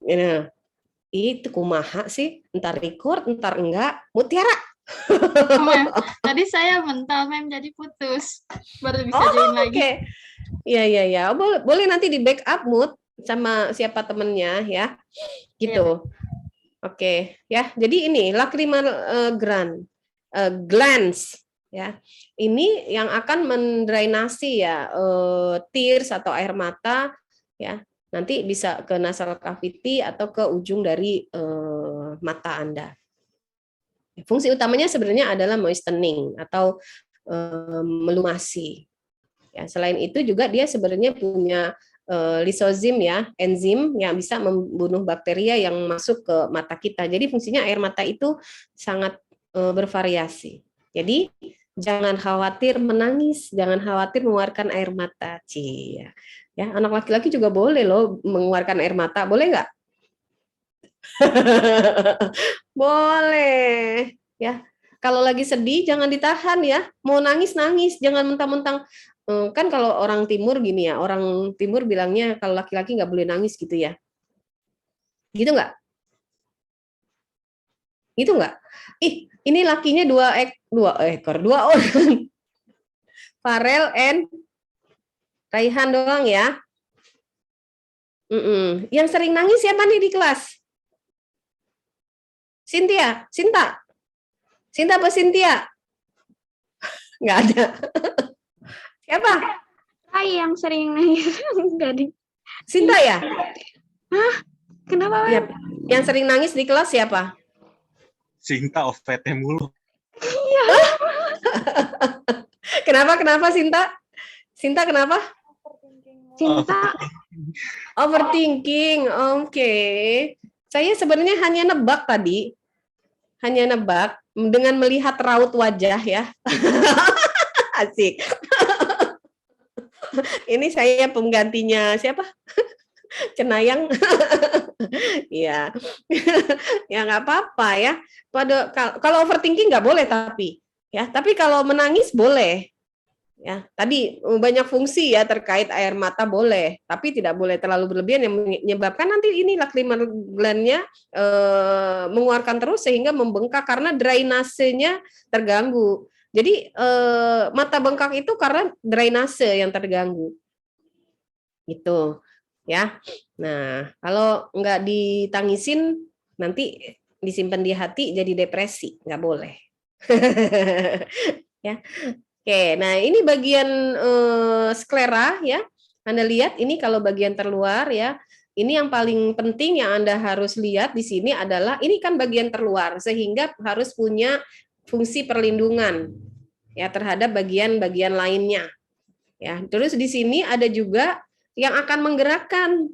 Nah, itu kumaha sih, entar record, entar enggak. Mutiara. Mem, tadi saya mental, Mem, jadi putus. Baru bisa join lagi. Oke. Iya, iya, iya. Boleh, boleh nanti di backup mood sama siapa temennya ya. Iya, Mem. Gitu. Oke, ya. Jadi ini lacrimal glands ya. Ini yang akan mendrainasi ya tears atau air mata ya. Nanti bisa ke nasal cavity atau ke ujung dari mata Anda. Fungsi utamanya sebenarnya adalah moistening atau melumasi. Ya, selain itu juga dia sebenarnya punya lisozim ya, enzim yang bisa membunuh bakteria yang masuk ke mata kita. Jadi fungsinya air mata itu sangat bervariasi. Jadi jangan khawatir menangis, jangan khawatir mengeluarkan air mata. Cia. Ya, anak laki-laki juga boleh loh mengeluarkan air mata, boleh nggak? Boleh, ya. Kalau lagi sedih jangan ditahan ya. Mau nangis nangis, jangan mentang-mentang. Kan kalau orang timur gini ya, orang timur bilangnya kalau laki-laki nggak boleh nangis gitu ya. Gitu nggak? Gitu nggak? Ih, ini lakinya dua ekor, dua orang. Farel and Raihan doang ya. Yang sering nangis siapa nih di kelas? Cynthia, Sinta, Sinta apa Cynthia? Nggak ada. Siapa? Rai yang sering nangis. Enggak di. Sinta ya? Hah? Kenapa, Mem? Ya, yang sering nangis di kelas siapa? Sinta OVT mulu. Iya. Kenapa Sinta? Sinta kenapa? Cinta. Overthinking. Oke. Saya sebenarnya hanya nebak tadi. Hanya nebak dengan melihat raut wajah ya. Asik. Ini saya penggantinya siapa? Cenayang. Ya. Ya nggak apa-apa ya. Kalau overthinking nggak boleh tapi ya, tapi kalau menangis boleh. Ya, tadi banyak fungsi ya terkait air mata boleh, tapi tidak boleh terlalu berlebihan yang menyebabkan nanti ini lacrimal gland-nya mengeluarkan terus sehingga membengkak karena drainasenya terganggu. Jadi mata bengkak itu karena drainase yang terganggu. Gitu. Ya. Nah, kalau nggak ditangisin nanti disimpan di hati jadi depresi, nggak boleh. Ya. Oke, nah ini bagian sklera ya. Anda lihat ini kalau bagian terluar ya. Ini yang paling penting yang Anda harus lihat di sini adalah ini kan bagian terluar sehingga harus punya fungsi perlindungan ya terhadap bagian-bagian lainnya. Ya, terus di sini ada juga yang akan menggerakkan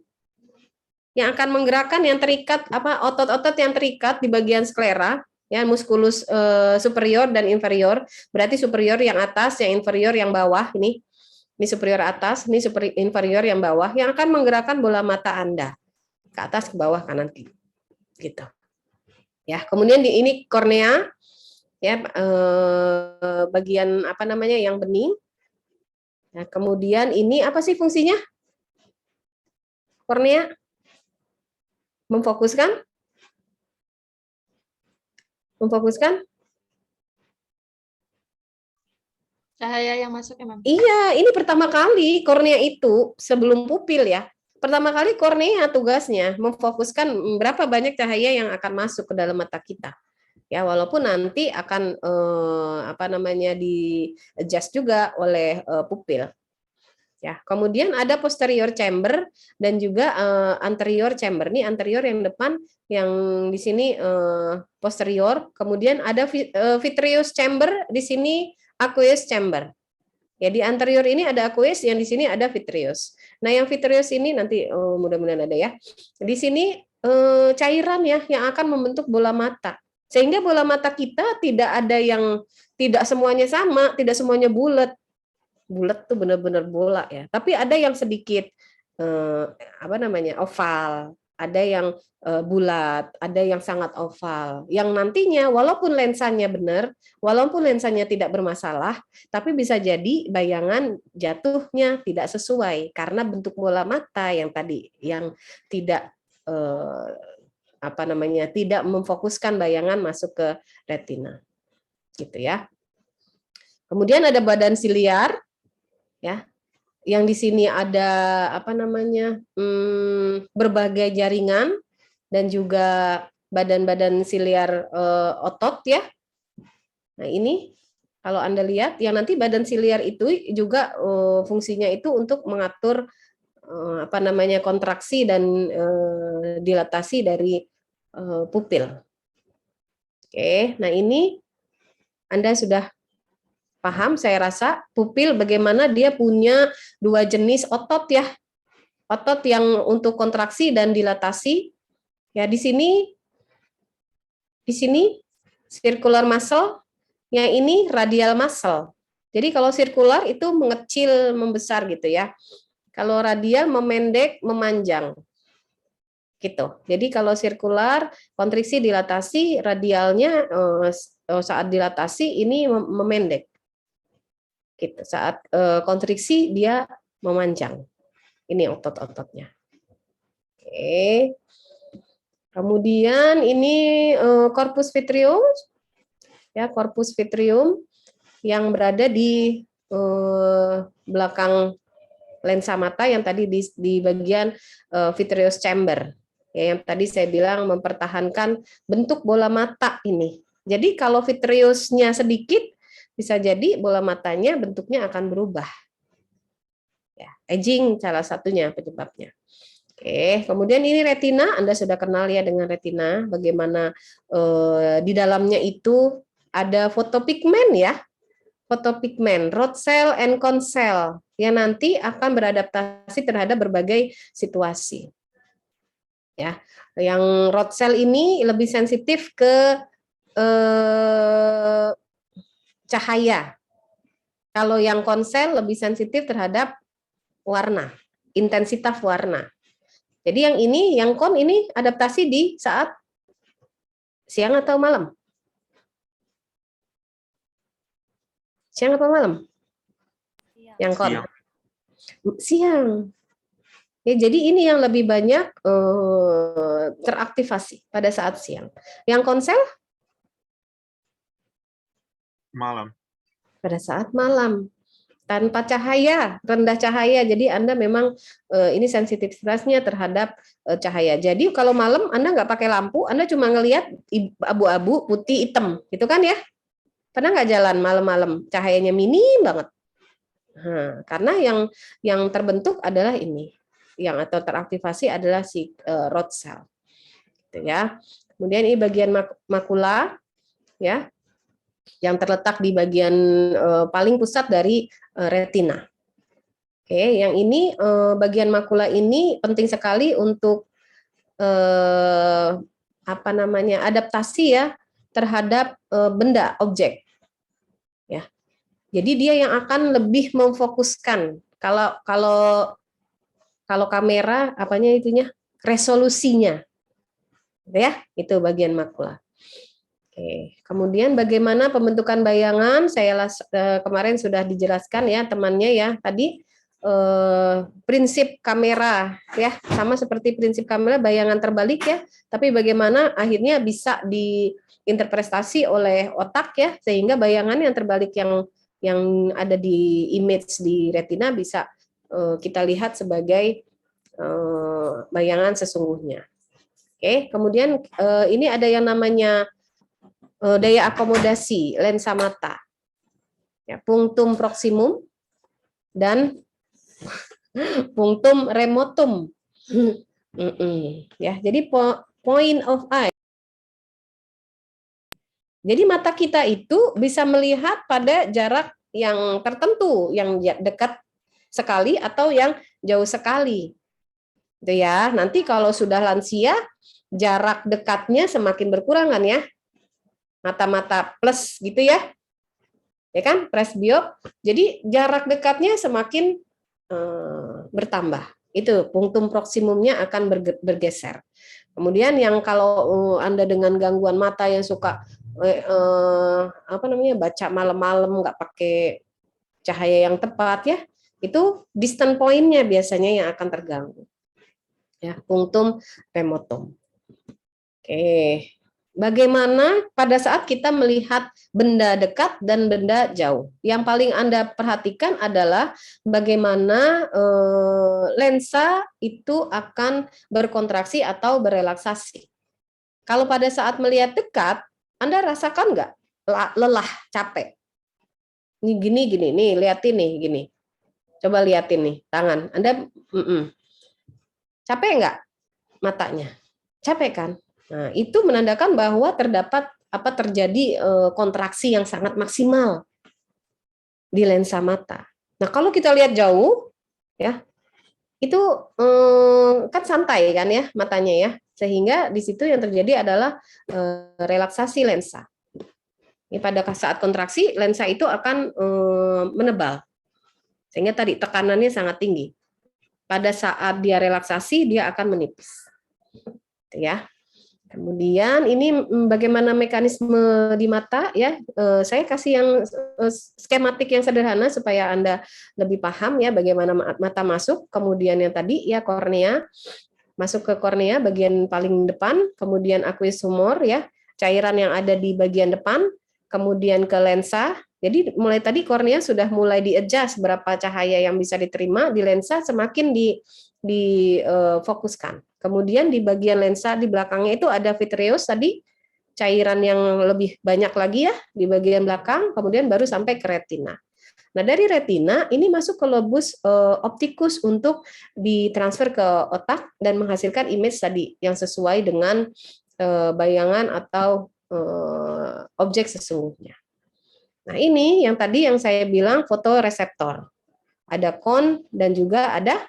yang terikat apa otot-otot yang terikat di bagian sklera ya muskulus superior dan inferior, berarti superior yang atas, yang inferior yang bawah ini superior atas, ini inferior yang bawah yang akan menggerakkan bola mata Anda ke atas, ke bawah, kanan, kiri gitu. Ya, kemudian di ini kornea ya bagian apa namanya yang bening. Nah, kemudian ini apa sih fungsinya? Kornea memfokuskan Cahaya yang masuk ya, Mem. Iya, ini pertama kali kornea itu sebelum pupil ya. Pertama kali kornea tugasnya memfokuskan berapa banyak cahaya yang akan masuk ke dalam mata kita. Ya, walaupun nanti akan apa namanya di adjust juga oleh pupil. Ya, kemudian ada posterior chamber dan juga anterior chamber. Ini anterior yang depan, yang di sini posterior. Kemudian ada vitreous chamber, di sini aqueous chamber. Ya, di anterior ini ada aqueous, yang di sini ada vitreous. Nah, yang vitreous ini nanti mudah-mudahan ada ya. Di sini cairan ya yang akan membentuk bola mata. Sehingga bola mata kita tidak ada yang tidak semuanya sama, tidak semuanya bulat. Bulat tuh benar-benar bola ya. Tapi ada yang sedikit apa namanya? Oval. ada yang bulat, ada yang sangat oval. Yang nantinya walaupun lensanya benar, walaupun lensanya tidak bermasalah, tapi bisa jadi bayangan jatuhnya tidak sesuai karena bentuk bola mata yang tadi yang tidak tidak memfokuskan bayangan masuk ke retina. Gitu ya. Kemudian ada badan siliar ya. Yang di sini ada berbagai jaringan dan juga badan-badan siliar otot ya. Nah, ini kalau Anda lihat yang nanti badan siliar itu juga fungsinya itu untuk mengatur kontraksi dan dilatasi dari pupil. Oke, nah ini Anda sudah paham, saya rasa pupil bagaimana dia punya dua jenis otot ya. Otot yang untuk kontraksi dan dilatasi. Ya, di sini circular muscle, yang ini radial muscle. Jadi kalau circular itu mengecil, membesar gitu ya. Kalau radial memendek, memanjang. Gitu. Jadi kalau circular, kontriksi, dilatasi, radialnya saat dilatasi ini memendek. Gitu. Saat kontriksi dia memanjang. Ini otot-ototnya. Oke. Kemudian ini corpus vitreum, ya corpus vitreum yang berada di belakang lensa mata yang tadi di bagian vitreous chamber, ya, yang tadi saya bilang mempertahankan bentuk bola mata ini. Jadi kalau vitreousnya sedikit, bisa jadi bola matanya bentuknya akan berubah. Ya, aging salah satunya penyebabnya. Oke, kemudian ini retina, Anda sudah kenal ya dengan retina, bagaimana di dalamnya itu ada fotopigmen ya, fotopigmen, rod cell and cone cell, yang nanti akan beradaptasi terhadap berbagai situasi. Ya, yang rod cell ini lebih sensitif ke cahaya. Kalau yang cone cell lebih sensitif terhadap warna, intensitas warna. Jadi yang kon ini adaptasi di saat siang atau malam? Siang atau malam? Siang. Yang kon? Siang. Ya, jadi ini yang lebih banyak teraktivasi pada saat siang. Yang konsel? Malam. Pada saat malam. Tanpa cahaya, rendah cahaya. Jadi Anda memang ini sensitivitasnya terhadap cahaya. Jadi kalau malam Anda nggak pakai lampu, Anda cuma ngelihat abu-abu, putih, hitam, gitu kan ya? Pernah nggak jalan malam-malam? Cahayanya minim banget. Nah, karena yang terbentuk adalah ini, yang atau teraktivasi adalah si rod cell, gitu ya. Kemudian ini bagian makula, ya, yang terletak di bagian paling pusat dari retina. Oke, yang ini bagian makula ini penting sekali untuk adaptasi ya terhadap benda, objek. Ya. Jadi dia yang akan lebih memfokuskan. Kalau kamera resolusinya. Ya, itu bagian makula. Oke, kemudian bagaimana pembentukan bayangan? Saya kemarin sudah dijelaskan ya temannya ya tadi prinsip kamera ya sama seperti prinsip kamera bayangan terbalik ya, tapi bagaimana akhirnya bisa diinterpretasi oleh otak ya sehingga bayangan yang terbalik yang ada di image di retina bisa kita lihat sebagai bayangan sesungguhnya. Oke, kemudian ini ada yang namanya daya akomodasi lensa mata, ya, punctum proximum dan punctum remotum. Ya, jadi point of eye. Jadi mata kita itu bisa melihat pada jarak yang tertentu, yang dekat sekali atau yang jauh sekali. Itu ya. Nanti kalau sudah lansia, jarak dekatnya semakin berkurang kan ya. Mata-mata plus gitu ya. Ya kan? Presbiop. Jadi jarak dekatnya semakin bertambah. Itu punktum proksimumnya akan bergeser. Kemudian yang kalau Anda dengan gangguan mata yang suka baca malam-malam nggak pakai cahaya yang tepat ya, itu distance point-nya biasanya yang akan terganggu. Ya, punktum remotum. Oke. Bagaimana pada saat kita melihat benda dekat dan benda jauh? Yang paling Anda perhatikan adalah bagaimana lensa itu akan berkontraksi atau berelaksasi. Kalau pada saat melihat dekat, Anda rasakan nggak lelah, capek? Ini gini, nih, liatin nih, gini. Coba liatin nih, tangan. Anda capek nggak matanya? Capek kan? Nah, itu menandakan bahwa terjadi kontraksi yang sangat maksimal di lensa mata. Nah, kalau kita lihat jauh, ya, itu kan santai kan ya matanya ya, sehingga di situ yang terjadi adalah relaksasi lensa. Ini pada saat kontraksi lensa itu akan menebal, sehingga tadi tekanannya sangat tinggi. Pada saat dia relaksasi dia akan menipis, ya. Kemudian ini bagaimana mekanisme di mata ya, saya kasih yang skematik yang sederhana supaya Anda lebih paham ya bagaimana mata masuk, kemudian yang tadi ya kornea, masuk ke kornea bagian paling depan, kemudian aqueous humor ya, cairan yang ada di bagian depan, kemudian ke lensa. Jadi mulai tadi kornea sudah mulai di-adjust berapa cahaya yang bisa diterima di lensa, semakin difokuskan. Kemudian di bagian lensa di belakangnya itu ada vitreous tadi, cairan yang lebih banyak lagi ya di bagian belakang, kemudian baru sampai ke retina. Nah, dari retina ini masuk ke lobus optikus untuk ditransfer ke otak dan menghasilkan image tadi yang sesuai dengan bayangan atau objek sesungguhnya. Nah, ini yang tadi yang saya bilang fotoreseptor. Ada kon dan juga ada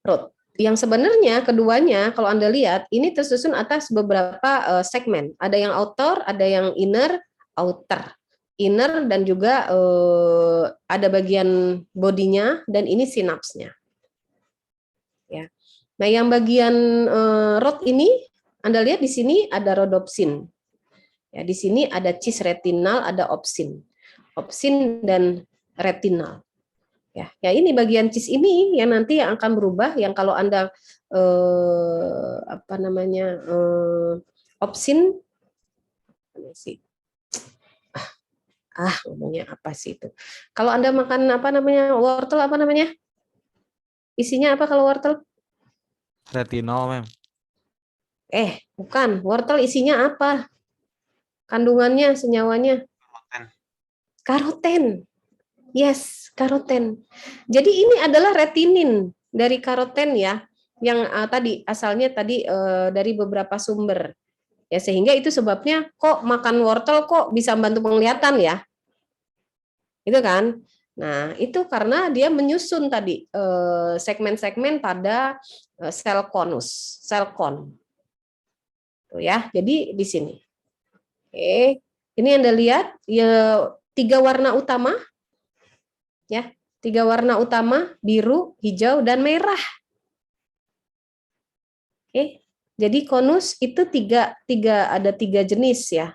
rod. Yang sebenarnya keduanya kalau Anda lihat ini tersusun atas beberapa segmen. Ada yang outer, ada yang inner, outer. Inner dan juga ada bagian bodinya dan ini sinapsnya. Ya. Nah, yang bagian rod ini Anda lihat di sini ada rodopsin. Ya, di sini ada cis retinal, ada opsin. Opsin dan retinal. Ya, ini bagian cis ini yang nanti yang akan berubah, yang kalau Anda opsin ngomongnya apa sih itu? Kalau Anda makan wortel isinya apa kalau wortel? Retinol, Mem. Bukan, wortel isinya apa? Kandungannya, senyawanya? Karoten. Yes, karoten. Jadi ini adalah retinin dari karoten ya, yang tadi asalnya dari beberapa sumber. Ya, sehingga itu sebabnya kok makan wortel kok bisa membantu penglihatan ya. Itu kan? Nah, itu karena dia menyusun tadi segmen-segmen pada sel konus, sel kon. Tuh ya. Jadi di sini. Oke, ini Anda lihat ya 3 warna utama. Ya, 3 warna utama, biru, hijau, dan merah. Oke, jadi konus itu ada 3 jenis ya.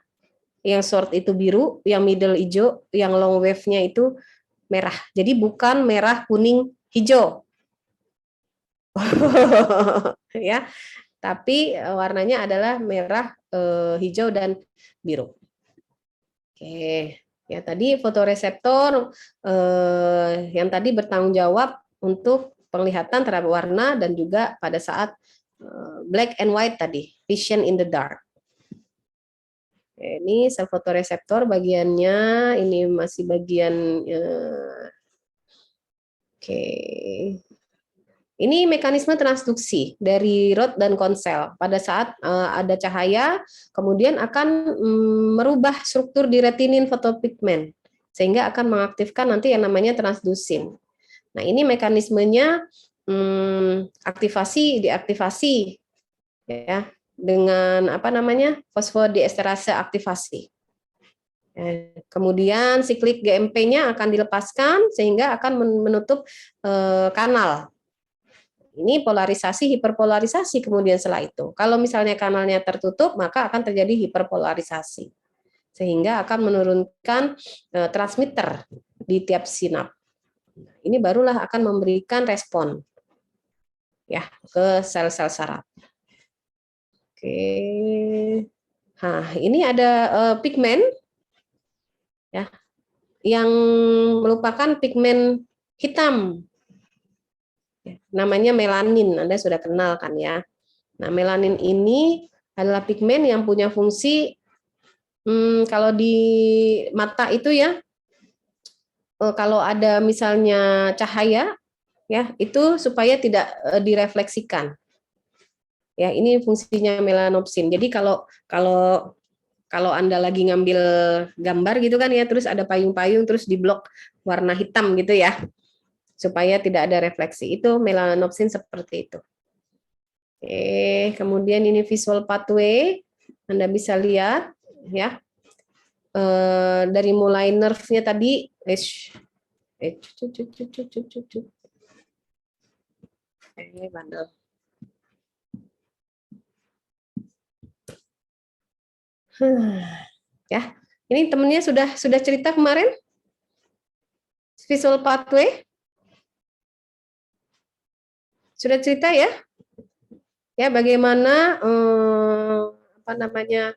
Yang short itu biru, yang middle hijau, yang long wave-nya itu merah. Jadi bukan merah, kuning, hijau. Ya, tapi warnanya adalah merah, hijau, dan biru. Oke. Ya, tadi fotoreseptor yang tadi bertanggung jawab untuk penglihatan terhadap warna dan juga pada saat black and white tadi, vision in the dark. Oke, ini sel fotoreseptor bagiannya, ini masih bagian oke. Ini mekanisme transduksi dari rod dan konsel. Pada saat ada cahaya, kemudian akan merubah struktur di retinin fotopigmen, sehingga akan mengaktifkan nanti yang namanya transdusin. Nah, ini mekanismenya deaktivasi, ya, dengan fosfodiesterase aktivasi. Kemudian siklik GMP-nya akan dilepaskan sehingga akan menutup kanal. Ini polarisasi, hiperpolarisasi kemudian setelah itu. Kalau misalnya kanalnya tertutup, maka akan terjadi hiperpolarisasi. Sehingga akan menurunkan transmitter di tiap sinap. Ini barulah akan memberikan respon ya ke sel-sel saraf. Oke. Nah, ini ada pigmen ya yang merupakan pigmen hitam. Namanya melanin, Anda sudah kenal kan ya. Nah, melanin ini adalah pigmen yang punya fungsi kalau di mata itu ya, kalau ada misalnya cahaya ya, itu supaya tidak direfleksikan. Ya, ini fungsinya melanopsin. Jadi kalau Anda lagi ngambil gambar gitu kan ya, terus ada payung-payung terus diblok warna hitam gitu ya, supaya tidak ada refleksi. Itu melanopsin seperti itu. Kemudian ini visual pathway, Anda bisa lihat ya, dari mulai nerve-nya tadi, bandel. Ya, ini temennya sudah cerita kemarin visual pathway, sudah cerita ya, bagaimana apa namanya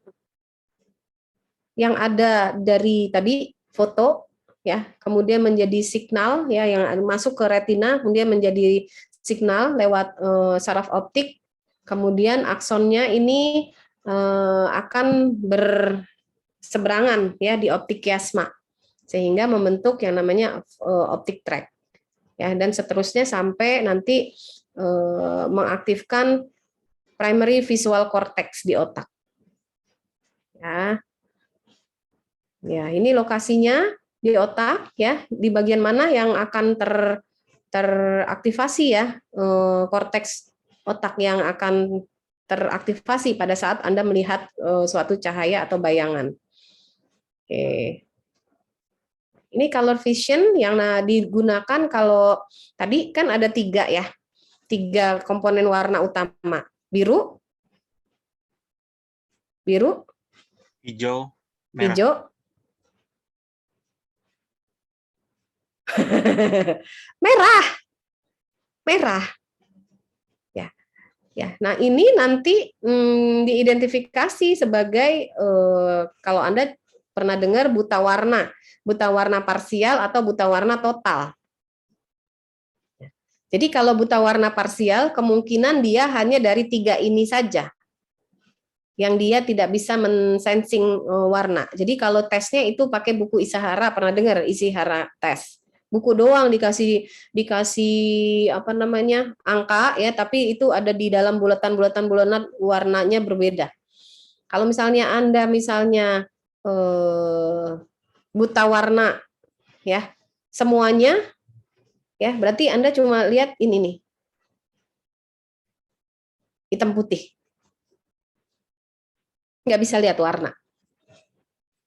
yang ada dari tadi foto ya, kemudian menjadi signal ya yang masuk ke retina, kemudian menjadi signal lewat saraf optik, kemudian aksonnya ini akan berseberangan ya di optik kiasma sehingga membentuk yang namanya optic tract ya, dan seterusnya sampai nanti mengaktifkan primary visual cortex di otak ya. Ya, ini lokasinya di otak ya, di bagian mana yang akan teraktivasi ya, korteks otak yang akan teraktivasi pada saat Anda melihat suatu cahaya atau bayangan. Oke. Ini color vision yang digunakan kalau tadi kan ada 3 ya, 3 komponen warna utama, biru, hijau, merah. hijau, merah. Ya, nah ini nanti diidentifikasi sebagai kalau Anda pernah dengar buta warna parsial atau buta warna total. Jadi kalau buta warna parsial kemungkinan dia hanya dari 3 ini saja yang dia tidak bisa mensensing warna. Jadi kalau tesnya itu pakai buku Ishihara, pernah dengar Ishihara tes? Buku doang dikasih apa namanya angka ya, tapi itu ada di dalam bulatan warnanya berbeda. Kalau misalnya Anda buta warna ya semuanya ya, berarti Anda cuma lihat ini nih hitam putih, nggak bisa lihat warna.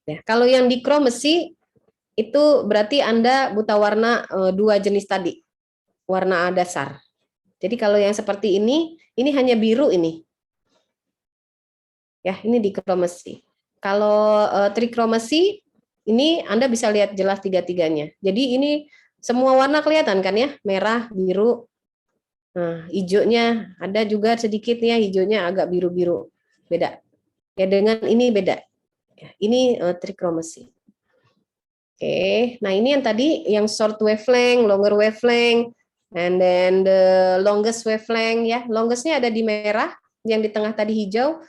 Ya, kalau yang dikromasi itu berarti Anda buta warna 2 jenis tadi, warna dasar. Jadi kalau yang seperti ini hanya biru ini. Ya, ini dikromasi. Kalau trikromasi, ini Anda bisa lihat jelas 3-3-nya. Jadi ini semua warna kelihatan kan ya, merah, biru. Nah, hijaunya ada juga sedikitnya, hijaunya agak biru-biru. Beda. Ya, dengan ini beda. Ya, ini trikromasi. Oke, nah ini yang tadi yang short wavelength, longer wavelength, and then the longest wavelength ya. Longestnya ada di merah, yang di tengah tadi hijau,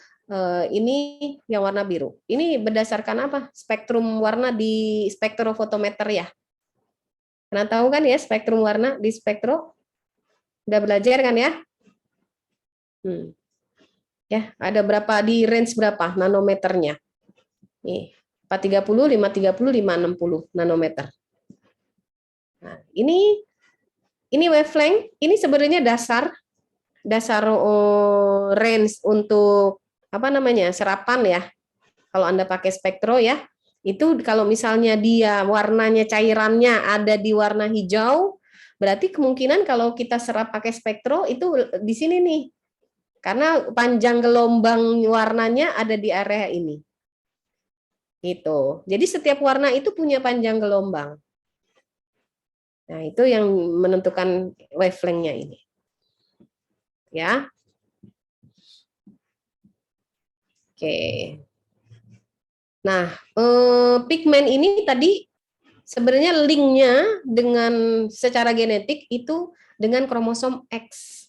ini yang warna biru. Ini berdasarkan apa? Spektrum warna di spektrofotometer ya. Pernah tahu kan ya spektrum warna di spektro? Udah belajar kan ya? Ya, ada berapa di range berapa nanometernya? Nih. 430, 530, 560 nanometer. Nah, ini wavelength, ini sebenarnya dasar range untuk apa namanya? Serapan ya. Kalau Anda pakai spektro ya. Itu kalau misalnya dia warnanya cairannya ada di warna hijau, berarti kemungkinan kalau kita serap pakai spektro itu di sini nih. Karena panjang gelombang warnanya ada di area ini. Gitu. Jadi setiap warna itu punya panjang gelombang. Nah, itu yang menentukan wavelength-nya ini. Ya. Oke. Nah, pigmen ini tadi sebenarnya linknya dengan secara genetik itu dengan kromosom X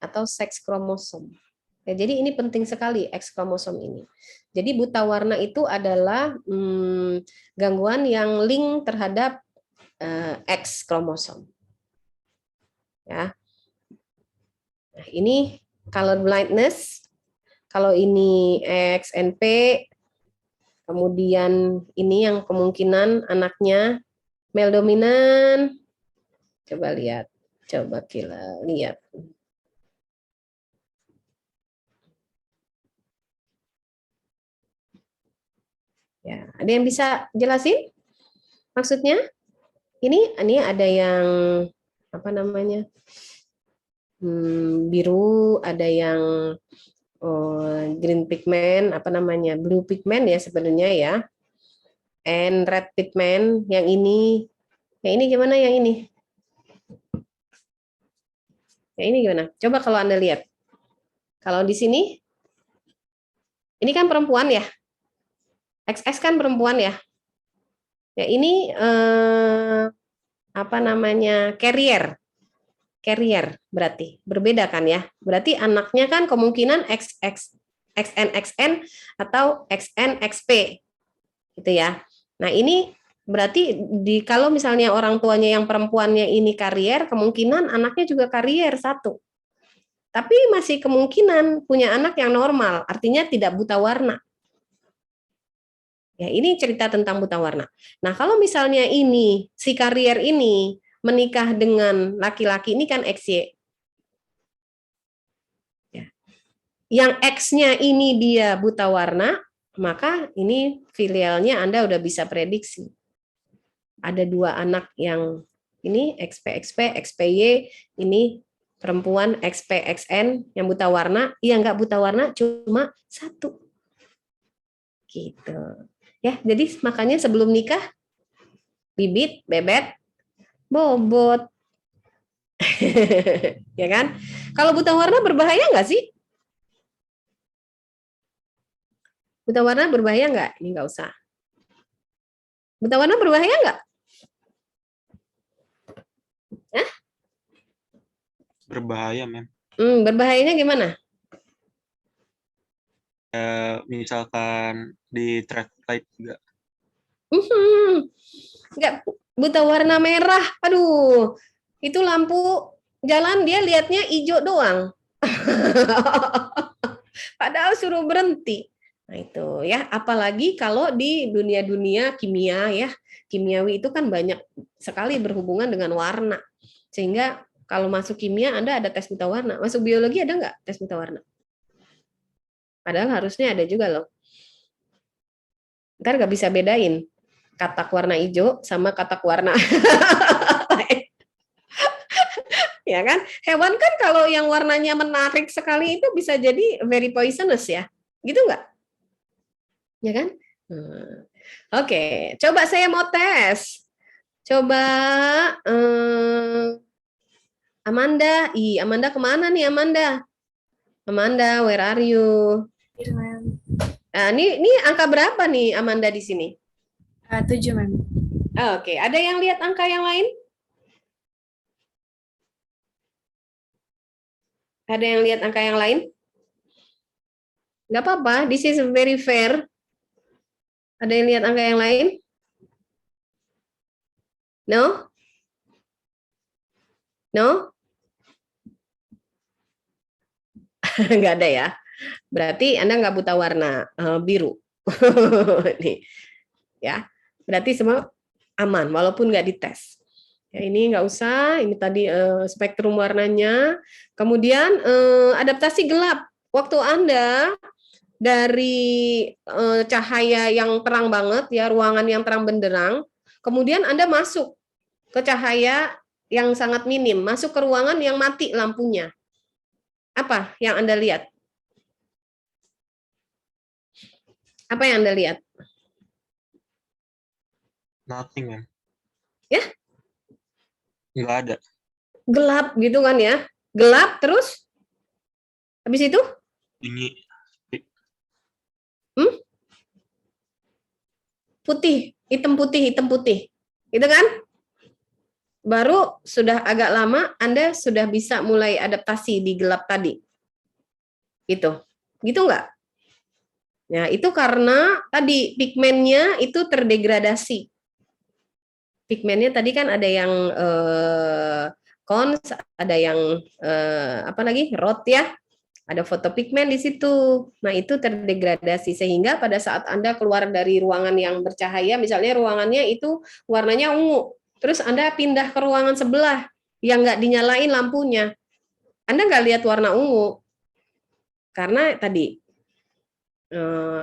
atau seks kromosom. Ya, jadi ini penting sekali X kromosom ini. Jadi buta warna itu adalah gangguan yang link terhadap X kromosom. Ya. Nah, ini color blindness. Kalau ini XNP, kemudian ini yang kemungkinan anaknya male dominan. Coba lihat, coba kita lihat. Ya, ada yang bisa jelasin maksudnya? Ini ada yang apa namanya? Biru, ada yang green pigment, apa namanya? Blue pigment ya sebenarnya ya. And red pigment yang ini. Yang ini gimana yang ini? Yang ini gimana? Coba kalau Anda lihat. Kalau di sini ini kan perempuan ya. XX kan perempuan ya. Ya ini apa namanya? Carrier berarti berbeda kan ya. Berarti anaknya kan kemungkinan XNXN atau XNXP gitu ya. Nah, ini berarti kalau misalnya orang tuanya yang perempuannya ini karier, kemungkinan anaknya juga karier satu. Tapi masih kemungkinan punya anak yang normal, artinya tidak buta warna. Ya, ini cerita tentang buta warna. Nah, kalau misalnya ini si karier ini menikah dengan laki-laki, ini kan XY. Ya. Yang X-nya ini dia buta warna, maka ini filialnya Anda udah bisa prediksi. Ada 2 anak yang ini XP, XPY, ini perempuan XPXN yang buta warna, yang nggak buta warna cuma 1. Gitu. Ya, jadi makanya sebelum nikah, bibit, bebet, bobot. Ya kan? Kalau buta warna berbahaya nggak sih? Buta warna berbahaya nggak? Ini nggak usah. Buta warna berbahaya nggak? Hah? Berbahaya, Mem. Berbahayanya gimana? Misalkan di traffic light juga. Nggak, buta warna merah. Aduh, itu lampu jalan dia lihatnya hijau doang. Padahal suruh berhenti. Nah itu ya, apalagi kalau di dunia-dunia kimia ya, kimiawi itu kan banyak sekali berhubungan dengan warna. Sehingga kalau masuk kimia Anda ada tes buta warna, masuk biologi ada nggak tes buta warna? Padahal harusnya ada juga loh. Ntar nggak bisa bedain katak warna hijau sama katak warna. Ya kan? Hewan kan kalau yang warnanya menarik sekali itu bisa jadi very poisonous ya. Gitu nggak? Ya kan? Oke, coba saya mau tes. Coba Amanda. Amanda kemana nih Amanda? Amanda, where are you? Nah, ini angka berapa nih Amanda di sini? 7, Mem. Oke, ada yang lihat angka yang lain? Ada yang lihat angka yang lain? Nggak apa-apa, this is very fair. Ada yang lihat angka yang lain? No? No? Nggak ada ya? Berarti Anda nggak buta warna biru. Nih, ya. Berarti semua aman, walaupun nggak dites. Ya, ini nggak usah, ini tadi spektrum warnanya. Kemudian adaptasi gelap. Waktu Anda dari cahaya yang terang banget ya, ruangan yang terang benderang, kemudian Anda masuk ke cahaya yang sangat minim, masuk ke ruangan yang mati lampunya. Apa yang Anda lihat? Apa yang Anda lihat? Nothing, ma'am. Ya? Nggak ada. Gelap gitu kan ya? Gelap terus? Habis itu? Ini Putih, hitam putih, hitam putih. Gitu kan? Baru sudah agak lama Anda sudah bisa mulai adaptasi di gelap tadi. Gitu. Gitu nggak? Nah, itu karena tadi pigmennya itu terdegradasi. Pigmennya tadi kan ada yang cons, ada yang apa lagi? Rot ya. Ada fotopigmen di situ. Nah, itu terdegradasi sehingga pada saat Anda keluar dari ruangan yang bercahaya, misalnya ruangannya itu warnanya ungu, terus Anda pindah ke ruangan sebelah yang nggak dinyalain lampunya, Anda nggak lihat warna ungu karena tadi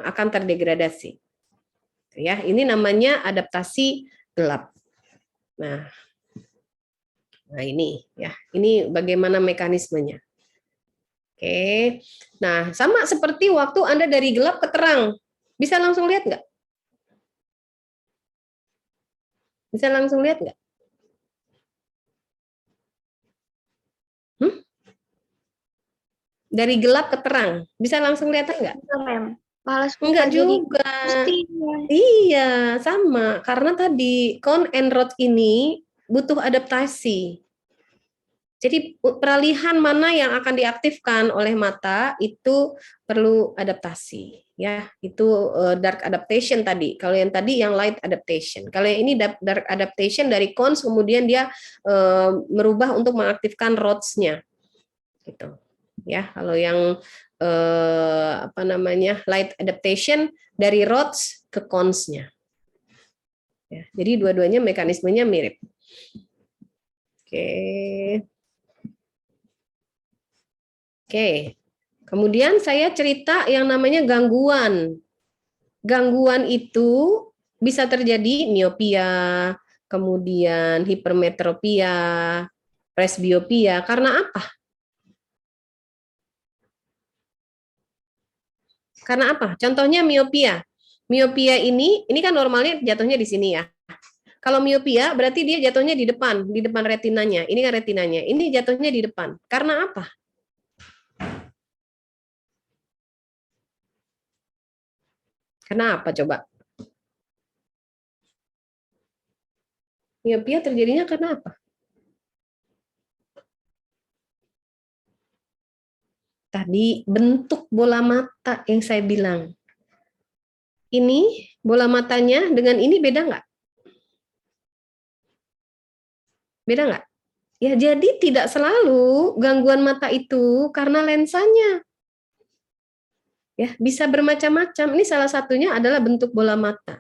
akan terdegradasi. Ya, ini namanya adaptasi gelap. Nah ini ya, ini bagaimana mekanismenya. Oke, nah sama seperti waktu Anda dari gelap ke terang, bisa langsung lihat nggak? Bisa langsung lihat nggak? Dari gelap ke terang, bisa langsung lihat nggak? Malas Enggak jadi juga. pusing. Iya, sama. Karena tadi cone and rod ini butuh adaptasi. Jadi peralihan mana yang akan diaktifkan oleh mata itu perlu adaptasi, ya. Itu dark adaptation tadi. Kalau yang tadi yang light adaptation. Kalau yang ini dark adaptation dari cones, kemudian dia merubah untuk mengaktifkan rods-nya, gitu. Ya, kalau yang apa namanya light adaptation dari rods ke cones-nya. Ya, jadi dua-duanya mekanismenya mirip. Oke. Oke, kemudian saya cerita yang namanya gangguan. Gangguan itu bisa terjadi miopia, kemudian hipermetropia, presbiopia. Karena apa? Karena apa? Contohnya miopia. Miopia ini kan normalnya jatuhnya di sini ya. Kalau miopia berarti dia jatuhnya di depan retinanya. Ini kan retinanya. Ini jatuhnya di depan. Karena apa? Kenapa coba? Miopia terjadinya karena apa? Tadi bentuk bola mata yang saya bilang. Ini bola matanya dengan ini beda nggak? Beda nggak? Ya jadi tidak selalu gangguan mata itu karena lensanya. Ya bisa bermacam-macam. Ini salah satunya adalah bentuk bola mata.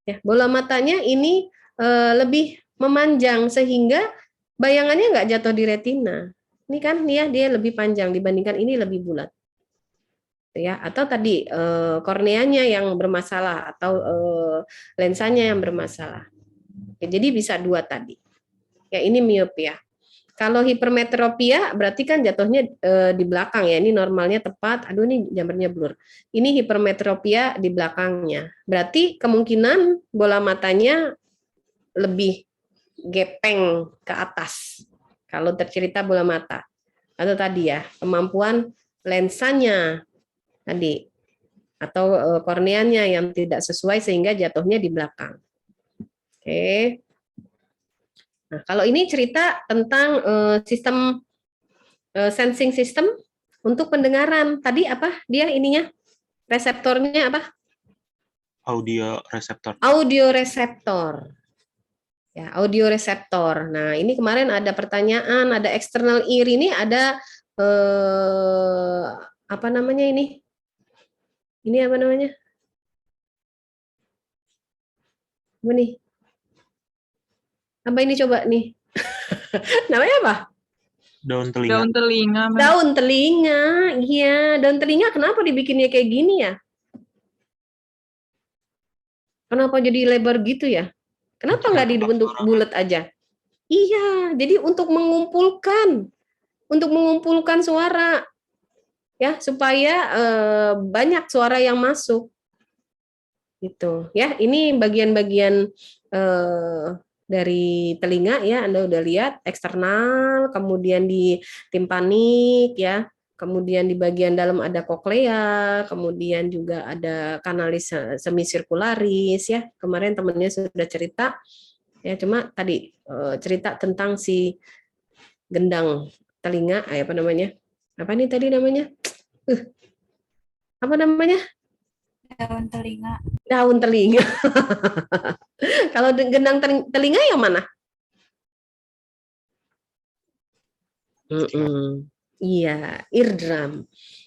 Ya, bola matanya ini lebih memanjang sehingga bayangannya nggak jatuh di retina. Ini kan ya dia lebih panjang dibandingkan ini lebih bulat. Ya, atau tadi korneanya yang bermasalah atau lensanya yang bermasalah. Ya, jadi bisa dua tadi. Ya ini miopia. Kalau hipermetropia berarti kan jatuhnya di belakang ya. Ini normalnya tepat. Aduh ini gambarnya blur. Ini hipermetropia di belakangnya. Berarti kemungkinan bola matanya lebih gepeng ke atas. Kalau tercerita bola mata. Atau tadi ya, kemampuan lensanya tadi atau korneanya yang tidak sesuai sehingga jatuhnya di belakang. Oke. Nah, kalau ini cerita tentang sistem sensing system untuk pendengaran. Tadi apa? Dia ininya reseptornya apa? Audio reseptor. Audio reseptor. Ya, audio reseptor. Nah, ini kemarin ada pertanyaan, ada external ear ini ada apa namanya ini? Ini apa namanya? Apa nih? Apa ini coba nih? Namanya apa? Daun telinga. Daun telinga, Mem. Daun telinga, iya. Daun telinga kenapa dibikinnya kayak gini ya? Kenapa jadi lebar gitu ya? Kenapa nggak dibentuk bulat aja? Iya, jadi untuk mengumpulkan suara, ya supaya banyak suara yang masuk, gitu. Ya, ini bagian-bagian dari telinga ya, Anda udah lihat eksternal, kemudian di timpanik ya, kemudian di bagian dalam ada koklea, kemudian juga ada kanalis semisirkularis ya. Kemarin temennya sudah cerita ya, cuma tadi cerita tentang si gendang telinga, apa namanya? Apa nih tadi namanya? Apa namanya? Daun telinga. Daun telinga. Kalau gendang telinga yang mana? Iya, eardrum.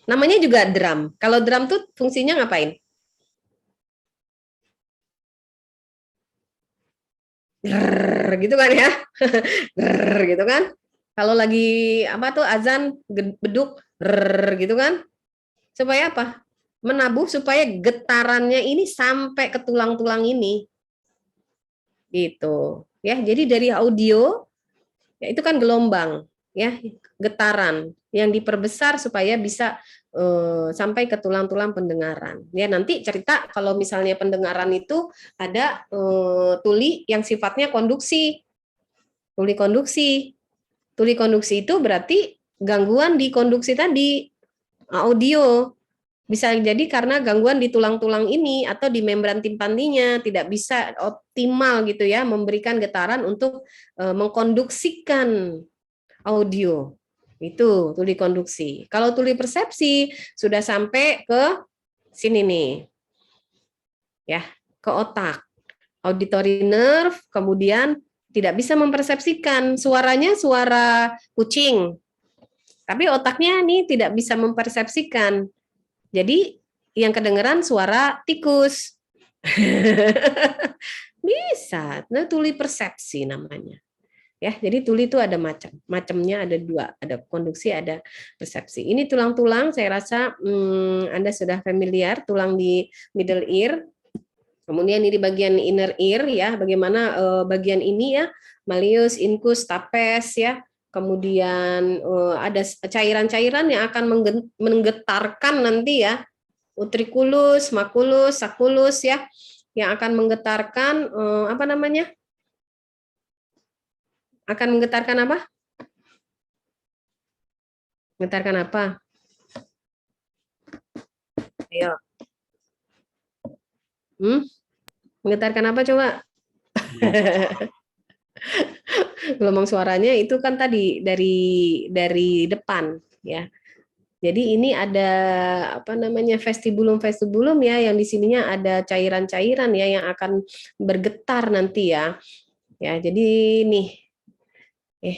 Namanya juga drum. Kalau drum tuh fungsinya ngapain? Grrr, gitu kan ya? Grrr, gitu kan? Kalau lagi apa tuh azan beduk, grrr, gitu kan? Supaya apa? Menabuh supaya getarannya ini sampai ke tulang-tulang ini. Gitu. Ya, jadi dari audio ya itu kan gelombang, ya, getaran yang diperbesar supaya bisa sampai ke tulang-tulang pendengaran. Ya, nanti cerita kalau misalnya pendengaran itu ada tuli yang sifatnya konduksi. Tuli konduksi. Tuli konduksi itu berarti gangguan di konduksi tadi, audio. Bisa jadi karena gangguan di tulang-tulang ini atau di membran timpaninya tidak bisa optimal gitu ya, memberikan getaran untuk mengkonduksikan audio. Itu tuli konduksi. Kalau tuli persepsi sudah sampai ke sini nih. Ya, ke otak. Auditory nerve, kemudian tidak bisa mempersepsikan suaranya suara kucing. Tapi otaknya nih tidak bisa mempersepsikan. Jadi yang kedengeran suara tikus. Bisa, nah tuli persepsi namanya. Ya, jadi tuli itu ada macamnya ada dua, ada konduksi, ada persepsi. Ini tulang-tulang, saya rasa Anda sudah familiar, tulang di middle ear. Kemudian ini di bagian inner ear ya, bagaimana bagian ini ya, malleus, incus, stapes ya. Kemudian ada cairan-cairan yang akan menggetarkan nanti ya, utriculus, maculus, sacculus ya, yang akan menggetarkan apa namanya? Akan menggetarkan apa? Menggetarkan apa? Ayo. Menggetarkan apa coba? Gelombang suaranya itu kan tadi dari depan ya. Jadi ini ada apa namanya vestibulum ya, yang di sininya ada cairan-cairan ya yang akan bergetar nanti ya. Ya, jadi nih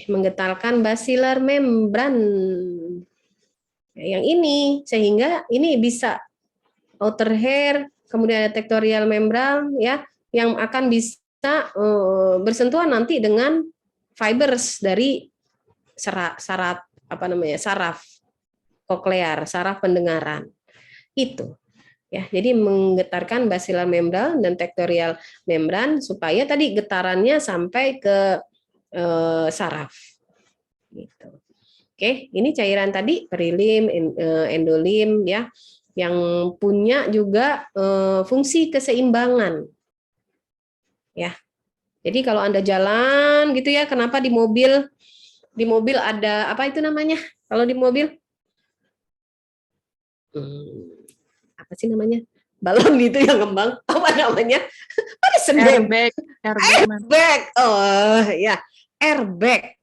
menggetarkan basilar membran. Yang ini sehingga ini bisa outer hair, kemudian ada tectorial membran ya yang akan bisa bersentuhan nanti dengan fibers dari saraf apa namanya? Saraf koklear, saraf pendengaran. Itu. Ya, jadi menggetarkan basilar membran dan tectorial membran supaya tadi getarannya sampai ke saraf. Gitu. Oke, ini cairan tadi perilim, endolim ya, yang punya juga fungsi keseimbangan. Ya. Jadi kalau Anda jalan gitu ya, kenapa di mobil ada apa itu namanya? Kalau di mobil apa sih namanya? Balon gitu yang ngembang. Apa namanya? Apa Airbag. Airbag. Oh, ya. Airbag.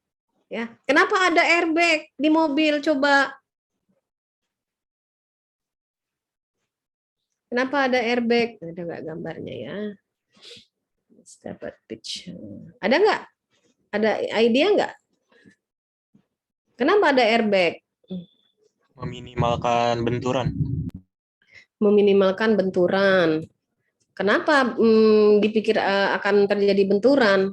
Ya. Kenapa ada airbag di mobil coba? Kenapa ada airbag? Ada nggak gambarnya ya? Dapat picture. Ada nggak? Ada idea nggak? Kenapa ada airbag? Meminimalkan benturan. Meminimalkan benturan. Kenapa dipikir akan terjadi benturan?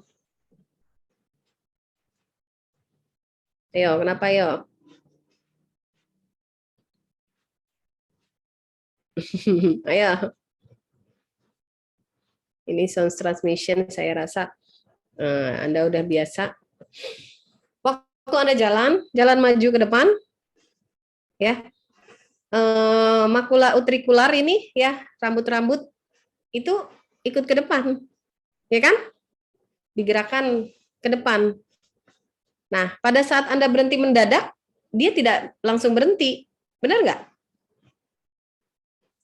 Ayo, kenapa yo? Ayo. Ini sound transmission saya rasa Anda udah biasa. Waktu Anda jalan maju ke depan, ya. Makula utrikular ini ya, rambut-rambut itu ikut ke depan, ya kan? Digerakkan ke depan. Nah, pada saat Anda berhenti mendadak, dia tidak langsung berhenti, benar nggak?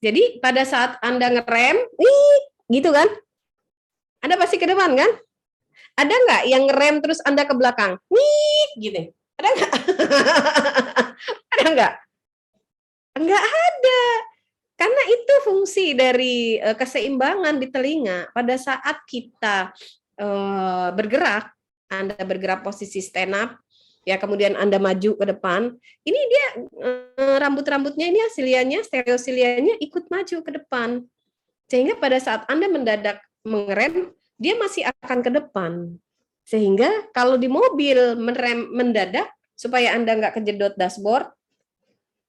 Jadi pada saat Anda ngerem, gitu kan? Anda pasti ke depan kan? Ada nggak yang ngerem terus Anda ke belakang? Gitu. Ada nggak? Ada nggak? Nggak ada. Karena itu fungsi dari keseimbangan di telinga. Pada saat kita bergerak, Anda bergerak posisi stand up, ya kemudian Anda maju ke depan, ini dia rambut-rambutnya ini silianya, stereosilianya ikut maju ke depan. Sehingga pada saat Anda mendadak mengerem, dia masih akan ke depan. Sehingga kalau di mobil mendadak, supaya Anda nggak kejedot dashboard,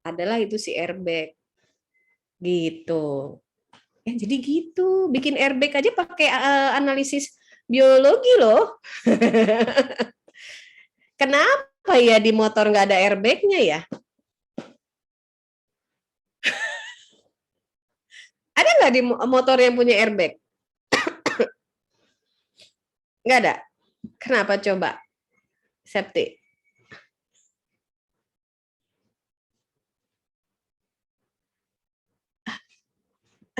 adalah itu si airbag. Gitu. Ya, jadi gitu, bikin airbag aja pakai analisis biologi loh. Kenapa ya di motor nggak ada airbagnya ya? Ada nggak di motor yang punya airbag? Nggak ada. Kenapa coba? Safety.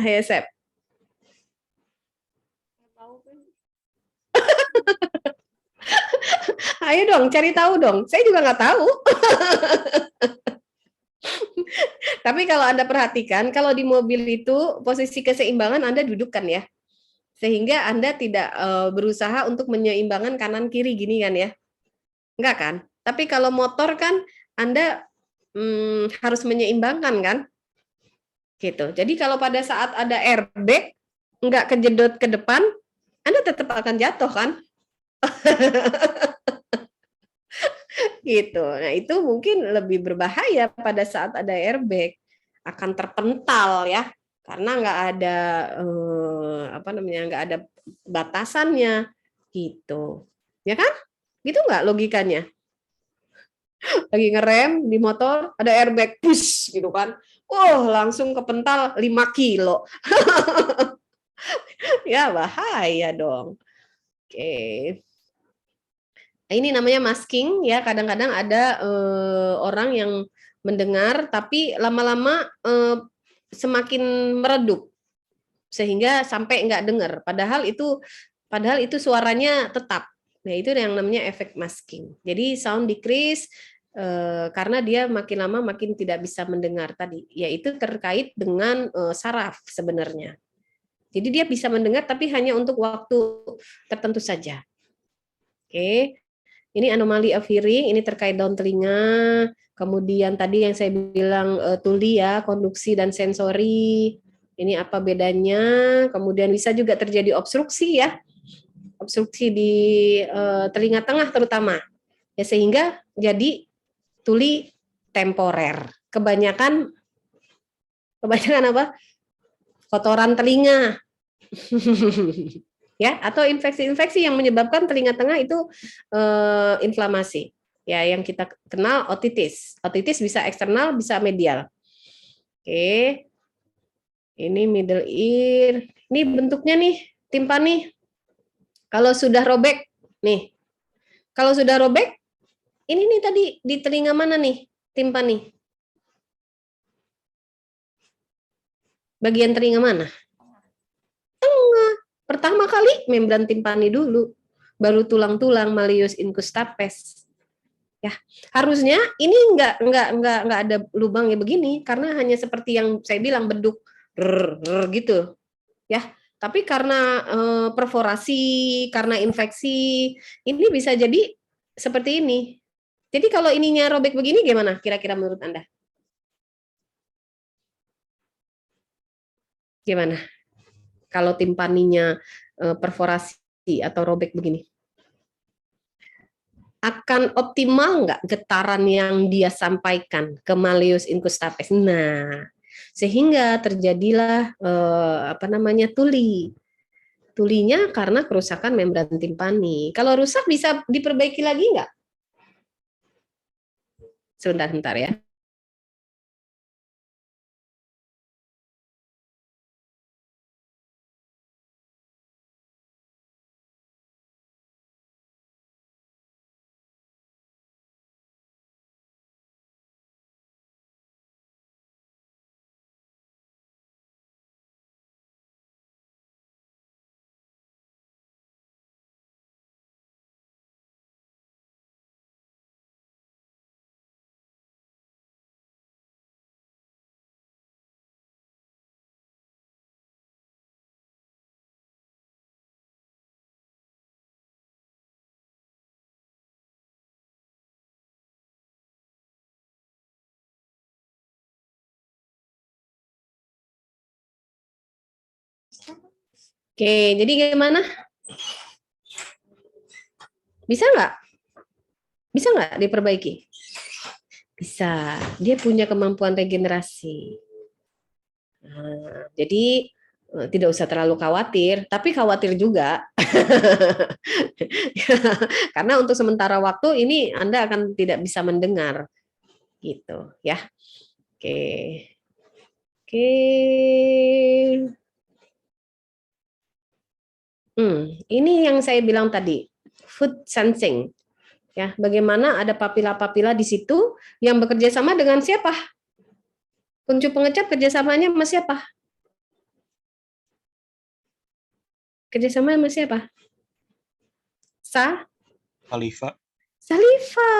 Ayo, Sep. Ayo dong, cari tahu dong. Saya juga nggak tahu. Tapi kalau Anda perhatikan, kalau di mobil itu posisi keseimbangan Anda dudukkan ya. Sehingga Anda tidak berusaha untuk menyeimbangkan kanan kiri gini kan ya. Enggak kan? Tapi kalau motor kan Anda harus menyeimbangkan kan? Gitu. Jadi kalau pada saat ada airbag enggak kejedot ke depan, Anda tetap akan jatuh kan? Gitu. Nah, itu mungkin lebih berbahaya pada saat ada airbag, akan terpental ya, karena nggak ada nggak ada batasannya gitu. Ya kan? Gitu nggak logikanya? Lagi ngerem di motor, ada airbag, push gitu kan. Langsung kepental 5 kilo. Ya bahaya dong. Oke. Nah, ini namanya masking ya. Kadang-kadang ada orang yang mendengar tapi lama-lama semakin meredup sehingga sampai nggak dengar. Padahal itu suaranya tetap. Nah, itu yang namanya efek masking. Jadi sound decrease karena dia makin lama makin tidak bisa mendengar tadi. Yaitu terkait dengan saraf sebenarnya. Jadi dia bisa mendengar tapi hanya untuk waktu tertentu saja. Oke. Ini anomali of hearing, ini terkait daun telinga. Kemudian tadi yang saya bilang tuli ya, konduksi dan sensori. Ini apa bedanya? Kemudian bisa juga terjadi obstruksi ya. Obstruksi di telinga tengah terutama. Ya sehingga jadi tuli temporer. Kebanyakan apa? Kotoran telinga. Ya, atau infeksi-infeksi yang menyebabkan telinga tengah itu inflamasi. Ya, yang kita kenal otitis. Otitis bisa eksternal, bisa medial. Oke. Ini middle ear. Ini bentuknya nih, timpani. Kalau sudah robek, nih. Kalau sudah robek, ini nih tadi di telinga mana nih, timpani? Bagian telinga mana? Tengah. Pertama kali membran timpani dulu, baru tulang-tulang malleus incustapes. Ya, harusnya ini enggak ada lubangnya begini karena hanya seperti yang saya bilang beduk gitu. Ya, tapi karena perforasi, karena infeksi, ini bisa jadi seperti ini. Jadi kalau ininya robek begini gimana kira-kira menurut Anda? Gimana? Kalau timpaninya perforasi atau robek begini? akan optimal nggak getaran yang dia sampaikan ke malleus incustapes. Nah, sehingga terjadilah tuli. Tulinya karena kerusakan membran timpani. Kalau rusak bisa diperbaiki lagi nggak? Sebentar ya. Oke, jadi gimana? Bisa nggak? Bisa nggak diperbaiki? Bisa. Dia punya kemampuan regenerasi. Nah, jadi tidak usah terlalu khawatir, tapi khawatir juga. Karena untuk sementara waktu ini Anda akan tidak bisa mendengar. Gitu, ya. Oke. Oke. Ini yang saya bilang tadi, food sensing. Ya, bagaimana ada papila-papila di situ yang bekerja sama dengan siapa? Kuncup pengecap kerjasamanya sama siapa? Kerjasama sama siapa? Saliva. Saliva.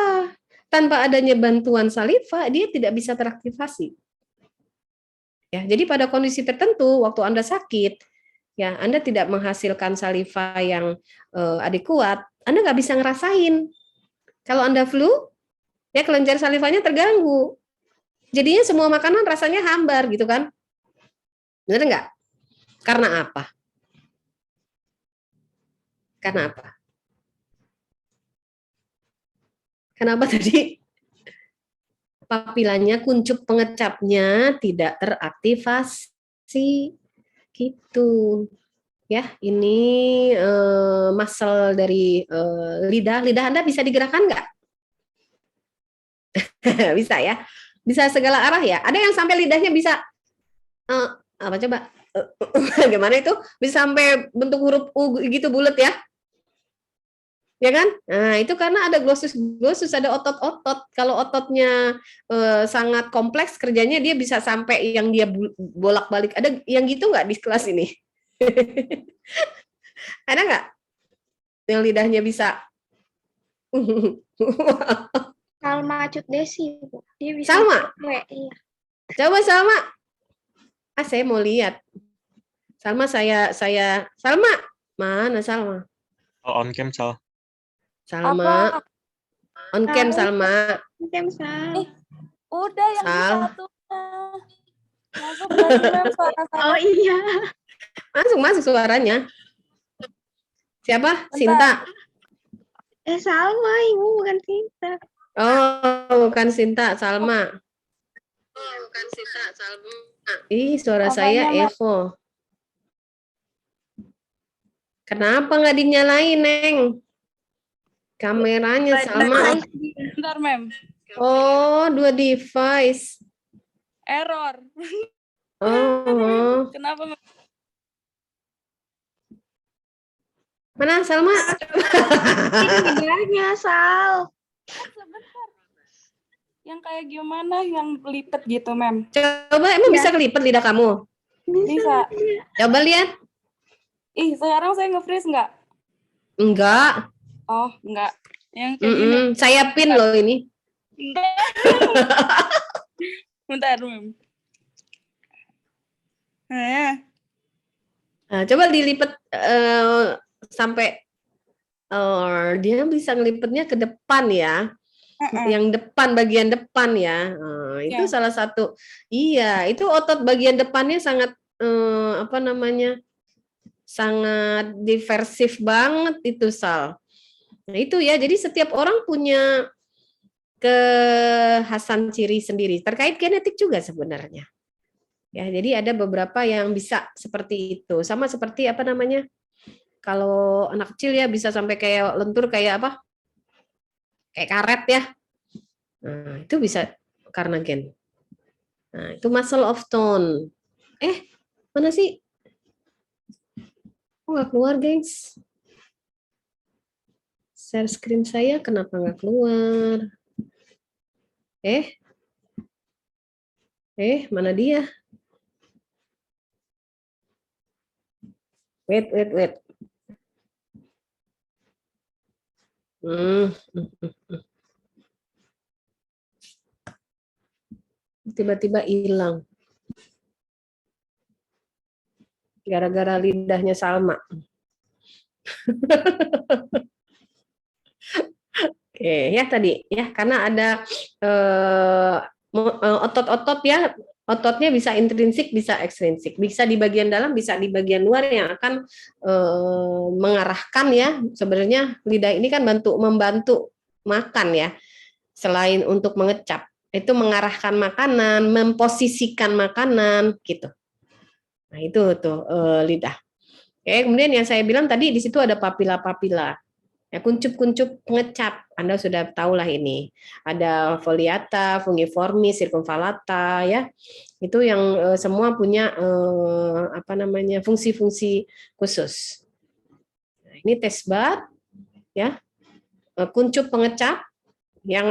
Tanpa adanya bantuan saliva, dia tidak bisa teraktivasi. Ya, jadi pada kondisi tertentu, waktu Anda sakit, ya Anda tidak menghasilkan saliva yang adekuat, Anda nggak bisa ngerasain. Kalau Anda flu, ya kelenjar salivanya terganggu. Jadinya semua makanan rasanya hambar gitu kan? Benar nggak? Karena apa? Karena apa? Kenapa tadi? Papilanya, kuncup pengecapnya tidak teraktivasi. Gitu. Ya, ini muscle dari lidah. Lidah Anda bisa digerakkan nggak? Bisa ya. Bisa segala arah ya. Ada yang sampai lidahnya bisa apa coba? Gimana itu? Bisa sampai bentuk huruf U gitu bulat ya? Ya kan? Nah, itu karena ada glossus, ada otot-otot. Kalau ototnya sangat kompleks kerjanya, dia bisa sampai yang dia bolak-balik. Ada yang gitu nggak di kelas ini? Ada nggak yang lidahnya bisa? Salma Cut Desi, Bu. Dia bisa Salma? iya. Coba Salma. Saya mau lihat. Salma Salma. Mana Salma? Oh, on cam, Sal. Salma. On cam Salma. Mungkin Sal. Udah yang di Sal. satu. Masuk berarti Mem suara saya. Oh iya. Masuk suaranya. Siapa? Bentar. Sinta. Salma, Ibu, bukan Sinta. Oh, bukan Sinta, Salma. Ih, suara Apanya, saya Mak? Evo. Kenapa nggak dinyalain, Neng? Kameranya Salma. Bentar, Mem. Oh, 2 device. Error. Oh, Kenapa, Mem? mana Salma? Lidahnya, Sal. Sebentar. Yang kayak gimana? Yang lipet gitu, Mem? Coba, emang bisa kelipet lidah kamu? Bisa. Coba lihat. Ih, sekarang saya nge-freeze nggak? Enggak. Oh, nggak. Yang kayak gini. Saya pin loh ini. Enggak. Bentar, Mem. Nah, coba dilipat sampai dia bisa ngelipetnya ke depan ya. Yang depan, bagian depan ya. Itu Ya. salah satu. Iya, itu otot bagian depannya sangat sangat diversif banget itu, Sal. Nah, itu ya. Jadi setiap orang punya kekhasan ciri sendiri. Terkait genetik juga sebenarnya. Ya, jadi ada beberapa yang bisa seperti itu. Sama seperti apa namanya? Kalau anak kecil ya bisa sampai kayak lentur kayak apa? Kayak karet ya. Nah, itu bisa karena gen. Nah, itu muscle of tone. Mana sih? Oh, nggak keluar, gengs. Share screen saya kenapa nggak keluar? Mana dia? Wait. Tiba-tiba hilang. Gara-gara lidahnya Salma. Oke, ya tadi ya karena ada otot-otot ya, ototnya bisa intrinsik, bisa ekstrinsik, bisa di bagian dalam, bisa di bagian luar yang akan mengarahkan ya. Sebenarnya lidah ini kan membantu makan ya, selain untuk mengecap, itu mengarahkan makanan, memposisikan makanan gitu. Nah itu tuh lidah. Oke, kemudian yang saya bilang tadi di situ ada papila-papila. Ya, kuncup-kuncup pengecap, Anda sudah tahulah ini. Ada foliata, fungiformis, circumvallata, ya. Itu yang semua punya fungsi-fungsi khusus. Nah, ini taste bud, ya. Kuncup pengecap yang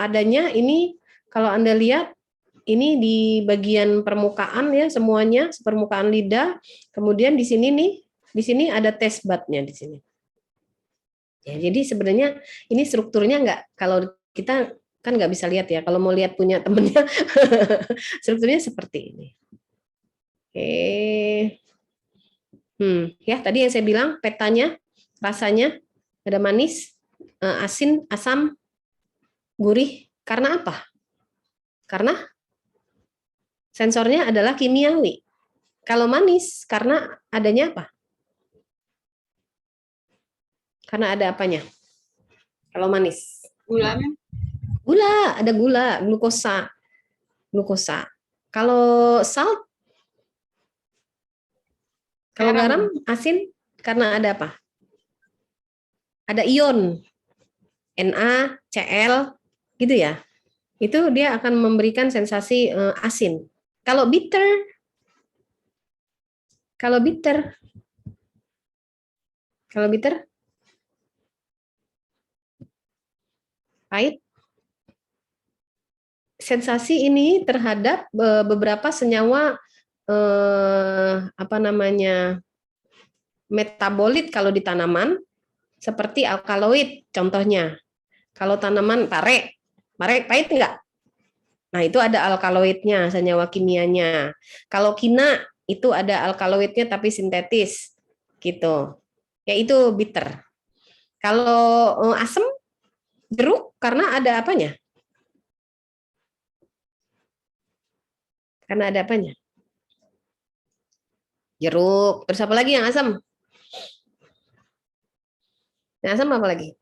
adanya ini kalau Anda lihat ini di bagian permukaan ya semuanya, permukaan lidah. Kemudian di sini nih, di sini ada taste bud-nya di sini. Ya, jadi sebenarnya ini strukturnya kalau kita kan nggak bisa lihat ya. Kalau mau lihat punya temennya, strukturnya seperti ini. Oke, ya tadi yang saya bilang petanya, rasanya ada manis, asin, asam, gurih. Karena apa? Karena sensornya adalah kimiawi. Kalau manis, karena adanya apa? Karena ada apanya? Kalau manis. Gula, Mem. Gula, ada gula, glukosa. Kalau salt, kalau garam, asin, karena ada apa? Ada ion, NaCl, gitu ya. Itu dia akan memberikan sensasi asin. Kalau bitter, pahit. Sensasi ini terhadap beberapa senyawa metabolit kalau di tanaman seperti alkaloid contohnya. Kalau tanaman pare pahit enggak? Nah, itu ada alkaloidnya, senyawa kimianya. Kalau kina itu ada alkaloidnya tapi sintetis gitu. Yaitu bitter. Kalau asam, jeruk karena ada apanya? Karena ada apanya? Jeruk. Terus apa lagi yang asam? Yang asam apa lagi?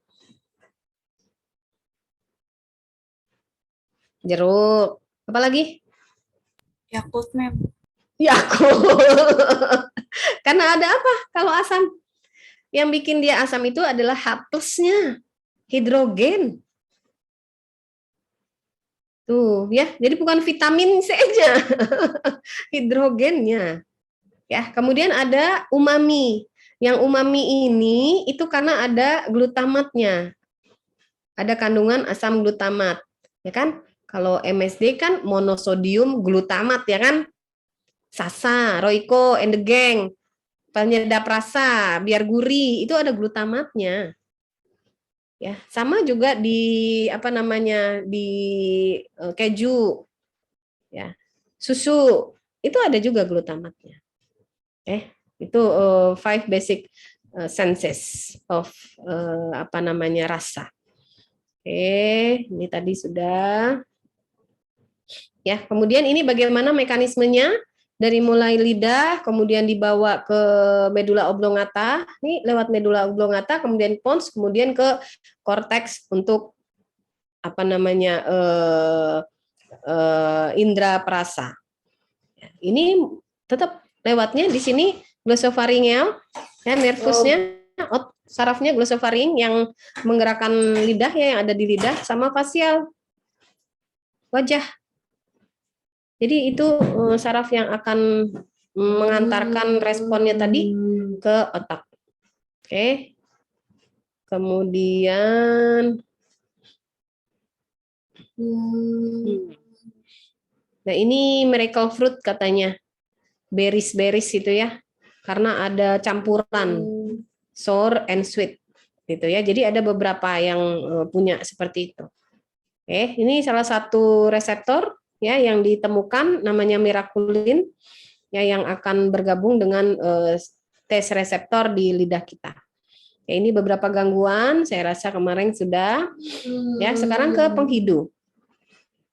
Jeruk. Apa lagi? Yakult, Mem. Yakult. Karena ada apa kalau asam? Yang bikin dia asam itu adalah H plus-nya. Hidrogen. Tuh, ya. Jadi bukan vitamin C aja. Hidrogennya. Ya, kemudian ada umami. Yang umami ini itu karena ada glutamatnya. Ada kandungan asam glutamat, ya kan? Kalau MSD kan monosodium glutamat, ya kan? Sasa, Royco, and the gang, penyedap rasa, biar gurih, itu ada glutamatnya. Ya, sama juga di di keju, ya, susu, itu ada juga glutamatnya. Itu 5 basic senses of rasa. Ini tadi sudah. Ya, kemudian ini bagaimana mekanismenya? dari mulai lidah, kemudian dibawa ke medula oblongata, nih lewat medula oblongata, kemudian pons, kemudian ke korteks untuk apa namanya indera perasa. Ini tetap lewatnya di sini glosopharyngeal, ya nervusnya, sarafnya glosopharyng yang menggerakkan lidah ya, yang ada di lidah, sama fasial wajah. Jadi itu saraf yang akan mengantarkan responnya tadi ke otak. Oke. Kemudian nah ini miracle fruit katanya. Berries itu ya. Karena ada campuran sour and sweet gitu ya. Jadi ada beberapa yang punya seperti itu. Oke, ini salah satu reseptor ya yang ditemukan namanya miraculin ya yang akan bergabung dengan tes reseptor di lidah kita. Ya, ini beberapa gangguan, saya rasa kemarin sudah. Ya, sekarang ke penghidu.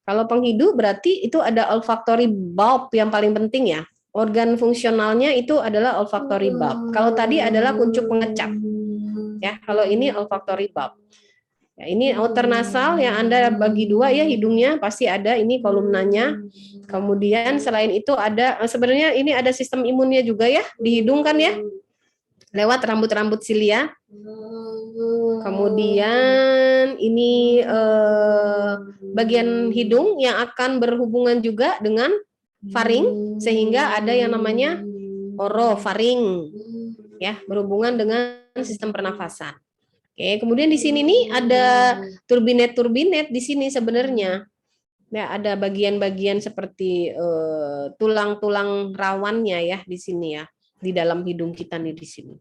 Kalau penghidu berarti itu ada olfactory bulb yang paling penting ya. Organ fungsionalnya itu adalah olfactory bulb. Kalau tadi adalah kuncup pengecap. Ya, kalau ini olfactory bulb. Ya, ini outer nasal yang Anda bagi dua ya, hidungnya pasti ada ini kolumnanya. Kemudian selain itu ada sebenarnya ini ada sistem imunnya juga ya di hidung kan ya. Lewat rambut-rambut silia. Kemudian ini bagian hidung yang akan berhubungan juga dengan faring sehingga ada yang namanya orofaring ya, berhubungan dengan sistem pernafasan. Oke, kemudian di sini nih ada turbinet di sini sebenarnya. Ya, ada bagian-bagian seperti tulang-tulang rawannya ya di sini ya, di dalam hidung kita nih di sini.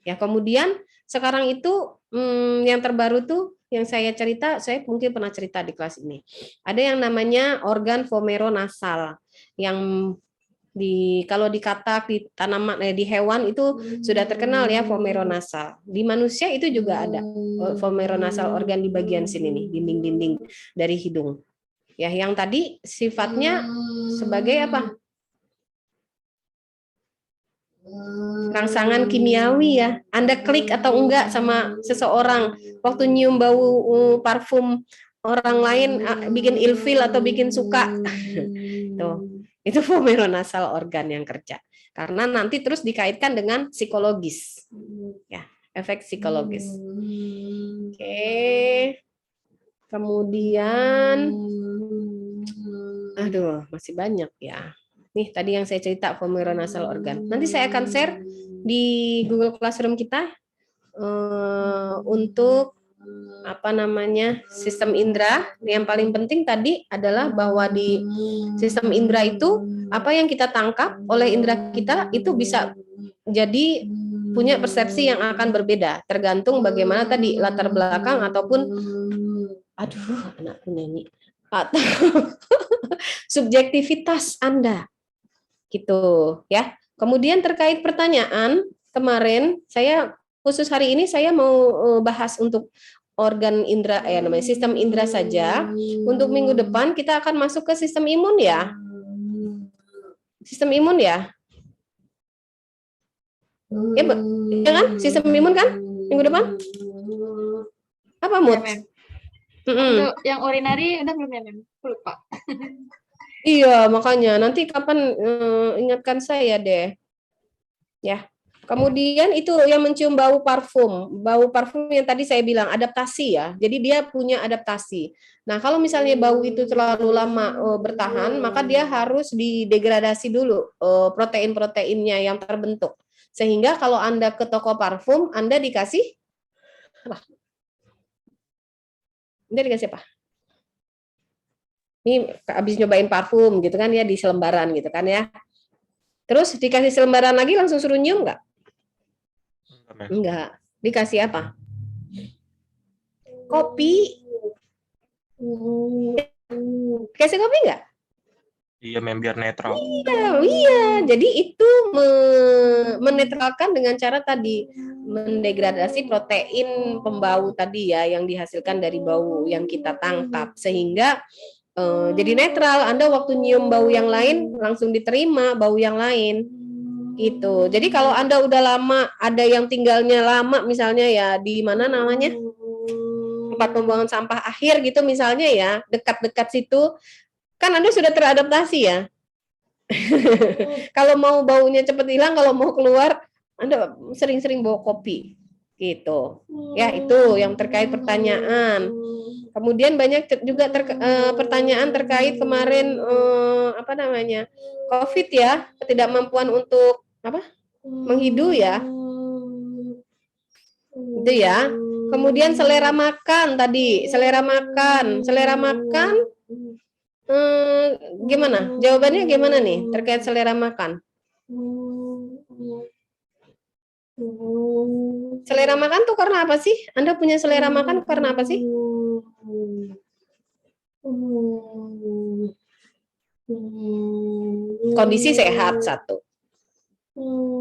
Ya, kemudian sekarang itu yang terbaru tuh yang saya cerita, saya mungkin pernah cerita di kelas ini. Ada yang namanya organ vomeronasal yang kalau di katak, di tanaman, di hewan itu sudah terkenal ya vomeronasal. Di manusia itu juga ada vomeronasal organ di bagian sini nih, dinding-dinding dari hidung. Ya, yang tadi sifatnya sebagai apa? Rangsangan kimiawi ya. Anda klik atau enggak sama seseorang waktu nyium bau parfum orang lain bikin ilfil atau bikin suka. Tuh. Itu vomeronasal organ yang kerja. Karena nanti terus dikaitkan dengan psikologis. Ya, efek psikologis. Oke. Kemudian aduh, masih banyak ya. Nih, tadi yang saya cerita vomeronasal organ. Nanti saya akan share di Google Classroom kita untuk apa namanya sistem indera. Yang paling penting tadi adalah bahwa di sistem indera itu apa yang kita tangkap oleh indera kita itu bisa jadi punya persepsi yang akan berbeda tergantung bagaimana tadi latar belakang ataupun anakku nyanyi atau subjektivitas Anda gitu ya. Kemudian terkait pertanyaan kemarin saya khusus hari ini saya mau bahas untuk organ indera namanya sistem indera saja. Untuk minggu depan kita akan masuk ke sistem imun ya. Sistem imun ya. Ya, ya kan? Sistem imun kan? Minggu depan? Apa Mut? Untuk yang urinari udah belum ya, Mem? Lupa. Iya, makanya nanti kapan ingatkan saya deh. Ya. Kemudian itu yang mencium bau parfum yang tadi saya bilang adaptasi ya. Jadi dia punya adaptasi. Nah, kalau misalnya bau itu terlalu lama bertahan, maka dia harus didegradasi dulu protein-proteinnya yang terbentuk. Sehingga kalau Anda ke toko parfum, Anda dikasih apa? Anda dikasih apa? Ini habis nyobain parfum gitu kan ya di selembaran gitu kan ya. Terus dikasih selembaran lagi langsung suruh nyium nggak? Enggak. Dikasih apa? Kopi. Kasih kopi enggak? Iya, Mem, biar netral. Iya. Jadi itu menetralkan dengan cara tadi mendegradasi protein pembau tadi ya yang dihasilkan dari bau yang kita tangkap sehingga jadi netral. Anda waktu nyium bau yang lain langsung diterima bau yang lain. Gitu. Jadi kalau Anda udah lama, ada yang tinggalnya lama misalnya ya di mana namanya? Tempat pembuangan sampah akhir gitu misalnya ya, dekat-dekat situ, kan Anda sudah teradaptasi ya. Kalau mau baunya cepat hilang, kalau mau keluar, Anda sering-sering bawa kopi. Gitu. Ya, itu yang terkait pertanyaan. Kemudian banyak juga pertanyaan terkait kemarin apa namanya? COVID ya, ketidakmampuan untuk apa? Menghidu ya. Itu ya. Kemudian selera makan tadi, selera makan gimana? Jawabannya gimana nih terkait selera makan? Selera makan tuh karena apa sih? Anda punya selera makan karena apa sih? Kondisi sehat satu.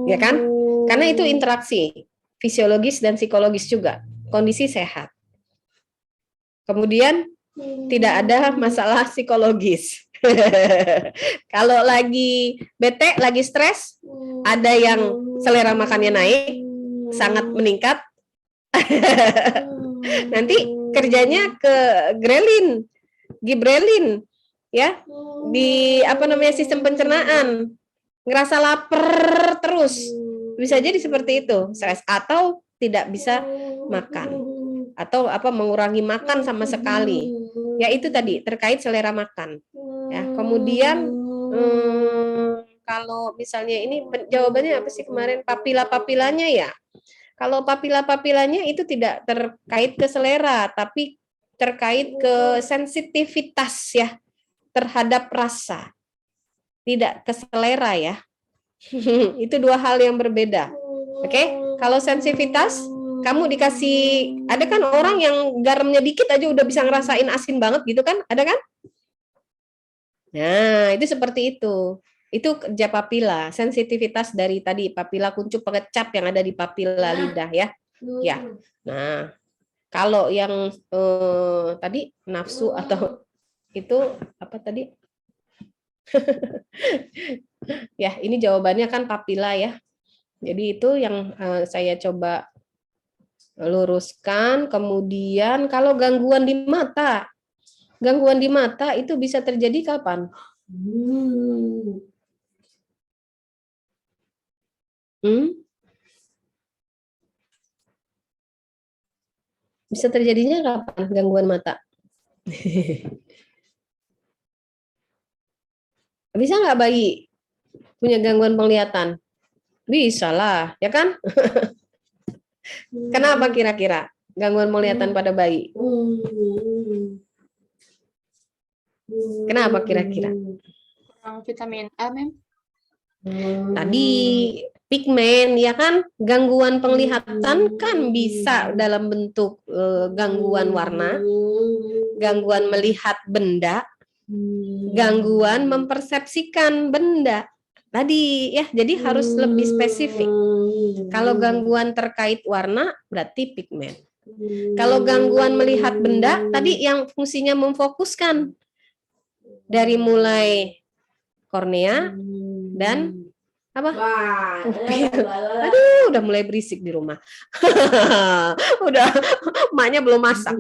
Ya kan? Karena itu interaksi fisiologis dan psikologis juga. Kondisi sehat. Kemudian tidak ada masalah psikologis. Kalau lagi bete, lagi stres, ada yang selera makannya naik, sangat meningkat. Nanti kerjanya ke gibrelin, ya, di apa namanya sistem pencernaan, ngerasa lapar terus, bisa jadi seperti itu, stres atau tidak bisa makan atau apa mengurangi makan sama sekali, ya itu tadi terkait selera makan, ya. Kemudian kalau misalnya ini jawabannya apa sih kemarin papila-papilanya ya. Kalau papila-papilanya itu tidak terkait ke selera, tapi terkait ke sensitivitas ya terhadap rasa. Tidak ke selera ya. Itu dua hal yang berbeda. Oke? Kalau sensitivitas, kamu dikasih, ada kan orang yang garamnya dikit aja udah bisa ngerasain asin banget gitu kan? Ada kan? Nah, itu seperti itu. Itu kerja papila, sensitivitas dari tadi papila kuncup pengecap yang ada di papila lidah ya. Ya. Nah, kalau yang tadi nafsu atau itu apa tadi? Ya, ini jawabannya kan papila ya. Jadi itu yang saya coba luruskan. Kemudian kalau gangguan di mata itu bisa terjadi kapan? Bisa terjadinya kapan gangguan mata? Bisa nggak bayi punya gangguan penglihatan? Bisa lah, ya kan? Kenapa kira-kira gangguan penglihatan pada bayi? Kenapa kira-kira? Kurang vitamin A, Mem. Tadi pigmen, ya kan? Gangguan penglihatan kan bisa dalam bentuk gangguan warna, gangguan melihat benda, gangguan mempersepsikan benda. Tadi ya, jadi harus lebih spesifik. Kalau gangguan terkait warna berarti pigmen. Kalau gangguan melihat benda tadi yang fungsinya memfokuskan dari mulai kornea dan apa? Pupil. Aduh, udah mulai berisik di rumah. Udah emaknya belum masak.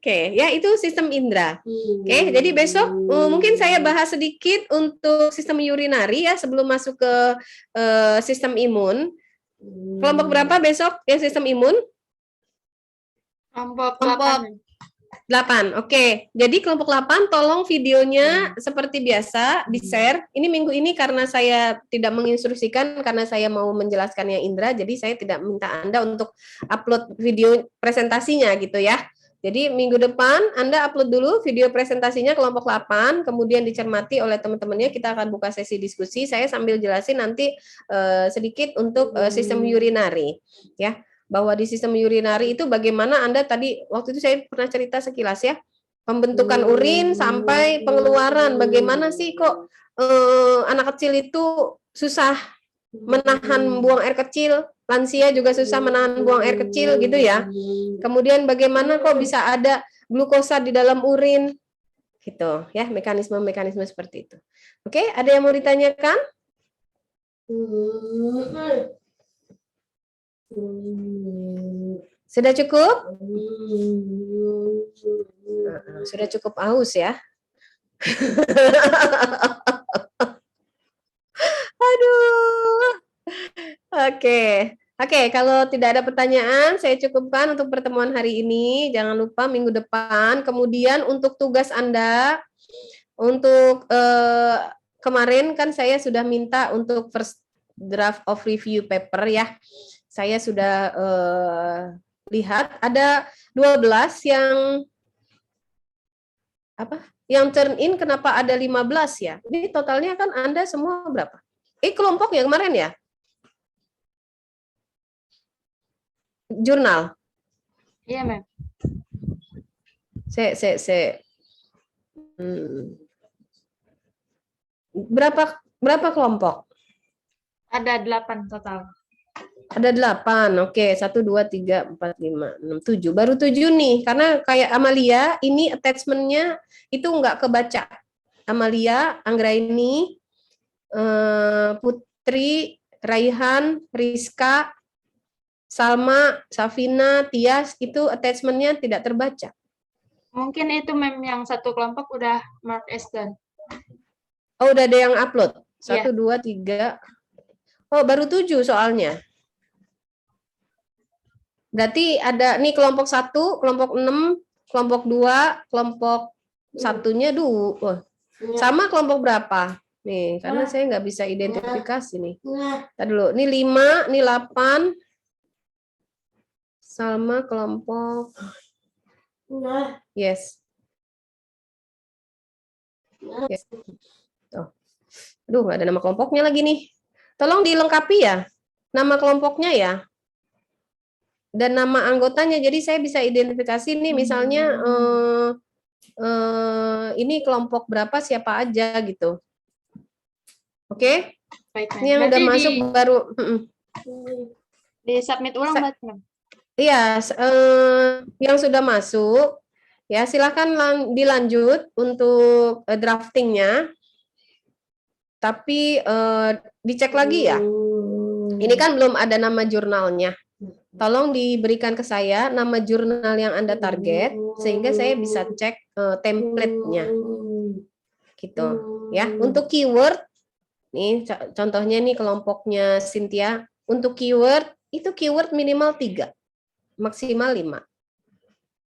Oke, ya itu sistem indera. Oke, jadi besok mungkin saya bahas sedikit untuk sistem urinari ya sebelum masuk ke sistem imun. Kelompok berapa besok yang sistem imun? Kelompok Kelompok 8. Oke. Jadi kelompok 8 tolong videonya seperti biasa di-share. Ini minggu ini karena saya tidak menginstruksikan karena saya mau menjelaskannya Indra, jadi saya tidak minta Anda untuk upload video presentasinya gitu ya. Jadi minggu depan Anda upload dulu video presentasinya kelompok 8, kemudian dicermati oleh teman-temannya, kita akan buka sesi diskusi. Saya sambil jelasin nanti sedikit untuk sistem urinari ya. Bahwa di sistem urinari itu bagaimana Anda tadi waktu itu saya pernah cerita sekilas ya, pembentukan urin sampai pengeluaran, bagaimana sih kok anak kecil itu susah menahan buang air kecil, lansia juga susah menahan buang air kecil gitu ya. Kemudian bagaimana kok bisa ada glukosa di dalam urin? Gitu ya, mekanisme-mekanisme seperti itu. Oke, ada yang mau ditanyakan? Sudah cukup? Sudah cukup aus ya? Aduh. Oke. Oke, kalau tidak ada pertanyaan, saya cukupkan untuk pertemuan hari ini. Jangan lupa minggu depan. Kemudian untuk tugas Anda, untuk kemarin kan saya sudah minta untuk first draft of review paper ya. Saya sudah lihat ada 12 yang apa? Yang turn in kenapa ada 15 ya? Jadi totalnya kan Anda semua berapa? Kelompok ya kemarin ya? Jurnal. Iya, Mem. Berapa kelompok? Ada 8 total. Ada 8. Oke, 1 2 3 4 5 6 7. Baru 7 nih karena kayak Amalia ini attachment-nya itu nggak kebaca. Amalia, Anggraini, Putri, Raihan, Rizka, Salma, Safina, Tias itu attachment-nya tidak terbaca. Mungkin itu Mem yang satu kelompok udah mark as done. Oh, udah ada yang upload. 1 Iya. 2 3. Oh, baru 7 soalnya. Berarti ada nih kelompok 1, kelompok 6, kelompok 2, kelompok satunya dua. Sama kelompok berapa? Nih, karena saya nggak bisa identifikasi nih. Tadi dulu, ini 5, ini 8. Salma kelompok. Yes. Yes. Oh. Aduh, nggak ada nama kelompoknya lagi nih. Tolong dilengkapi ya, nama kelompoknya ya. Dan nama anggotanya, jadi saya bisa identifikasi nih misalnya ini kelompok berapa siapa aja gitu. Oke? Baik, Mem. Ini yang udah Berarti masuk baru. di submit ulang berarti, Mem. Iya, yang sudah masuk ya silakan dilanjut untuk draftingnya. Tapi dicek lagi ya. Ini kan belum ada nama jurnalnya. Tolong diberikan ke saya nama jurnal yang Anda target sehingga saya bisa cek template-nya. Gitu ya. Untuk keyword nih contohnya nih kelompoknya Cynthia, untuk keyword itu keyword minimal 3, maksimal 5.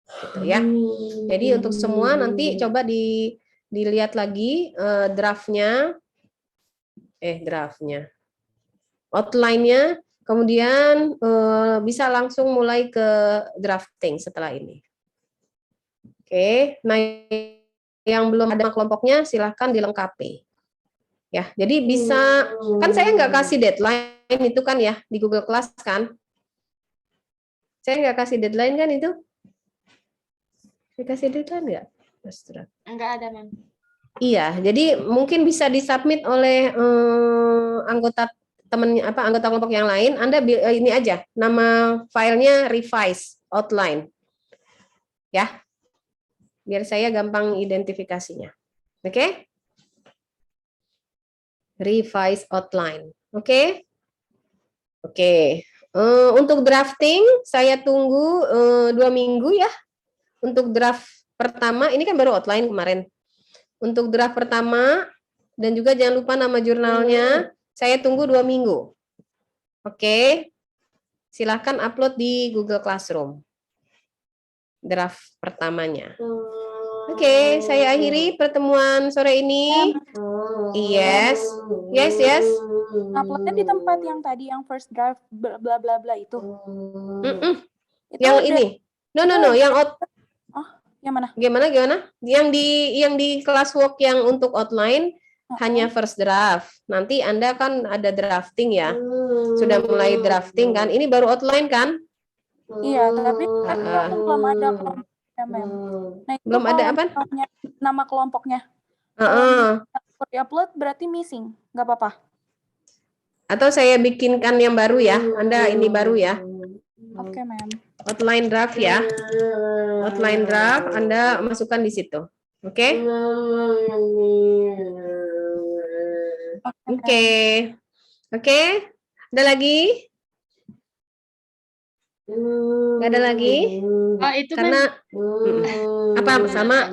Gitu ya. Jadi untuk semua nanti coba dilihat lagi draftnya, outline-nya. Kemudian bisa langsung mulai ke drafting setelah ini. Oke, nah yang belum ada kelompoknya silahkan dilengkapi. Ya, jadi bisa, kan saya nggak kasih deadline itu kan ya di Google Class kan? Saya nggak kasih deadline kan itu? Saya kasih deadline nggak? Enggak ada, Mem. Iya, jadi mungkin bisa disubmit oleh anggota anggota kelompok yang lain. Anda ini aja nama filenya revise outline ya, biar saya gampang identifikasinya. Oke? Revise outline. Oke? Oke. Untuk drafting saya tunggu 2 minggu ya. Untuk draft pertama ini kan baru outline kemarin. Untuk draft pertama dan juga jangan lupa nama jurnalnya. Saya tunggu 2 minggu. Oke. Silahkan upload di Google Classroom. Draft pertamanya. Oke, saya akhiri pertemuan sore ini. Yes. Uploadnya di tempat yang tadi yang first draft bla bla bla bla itu. Itu Yang ada- ini. No, yang yang mana? Gimana? Yang di classwork yang untuk outline hanya first draft. Nanti Anda kan ada drafting ya. Sudah mulai drafting kan? Ini baru outline kan? Iya, tapi kan aku belum ada kelompoknya, Mem. Nah, itu Belum ada kalau apa? misalnya nama kelompoknya. Heeh. Kalau di-upload berarti missing, nggak apa-apa. Atau saya bikinkan yang baru ya. Anda ini baru ya. Oke, Mem. Outline draft ya. Outline draft Anda masukkan di situ. Oke? Oke. Oke. Ada lagi? Nggak ada lagi? Oh, itu Karena apa sama?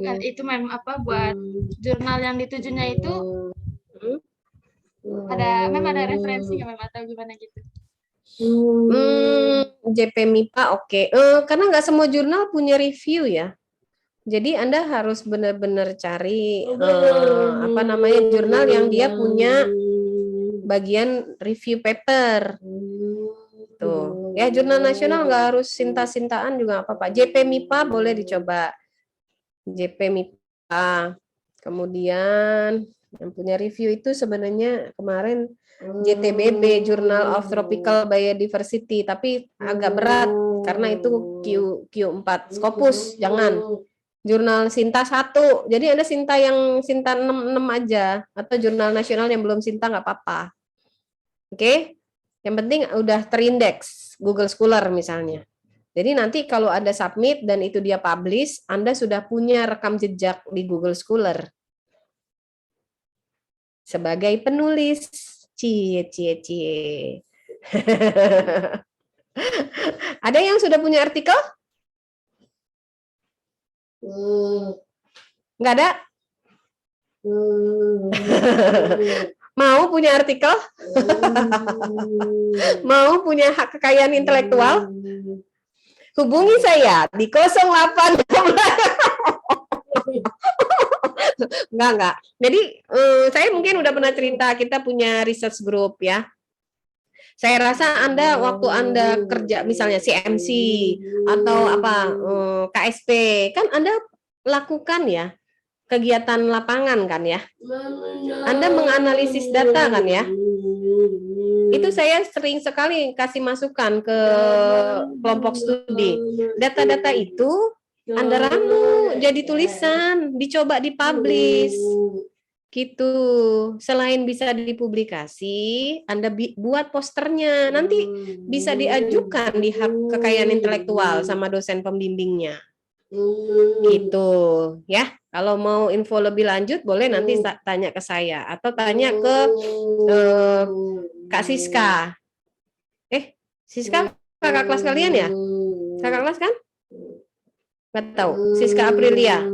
bukan itu mem apa buat jurnal yang ditujunya itu ada referensi nggak mem atau gimana gitu? JP MIPA oke. Karena nggak semua jurnal punya review ya. Jadi Anda harus benar-benar cari apa namanya jurnal yang dia punya bagian review paper. Tuh, ya jurnal nasional nggak harus sinta-sintaan juga nggak apa-apa. JP MIPA boleh dicoba. JP MIPA. Kemudian yang punya review itu sebenarnya kemarin JTBB Journal of Tropical Biodiversity, tapi agak berat karena itu Q4 Scopus, jangan. Jurnal Sinta 1. Jadi Anda Sinta yang Sinta 6 aja atau jurnal nasional yang belum Sinta nggak apa-apa. Oke? Yang penting udah terindeks Google Scholar misalnya. Jadi nanti kalau ada submit dan itu dia publish, Anda sudah punya rekam jejak di Google Scholar. Sebagai penulis. Cie. Ada yang sudah punya artikel? Nggak ada? Mau punya artikel? Mau punya hak kekayaan intelektual? Hubungi saya di 08. Enggak. Jadi saya mungkin udah pernah cerita kita punya research group ya. Saya rasa Anda waktu Anda kerja misalnya CMC atau apa KSP kan Anda lakukan ya kegiatan lapangan kan ya. Anda menganalisis data kan ya. Itu saya sering sekali kasih masukan ke kelompok studi. Data-data itu Anda ramu jadi tulisan, dicoba dipublish. Gitu. Selain bisa dipublikasi, Anda buat posternya. Nanti bisa diajukan di hak kekayaan intelektual sama dosen pembimbingnya. Gitu, ya. Kalau mau info lebih lanjut boleh nanti tanya ke saya atau tanya ke Kak Siska. Siska kakak kelas kalian ya? Kakak kelas kan? Nggak tahu. Siska Aprilia.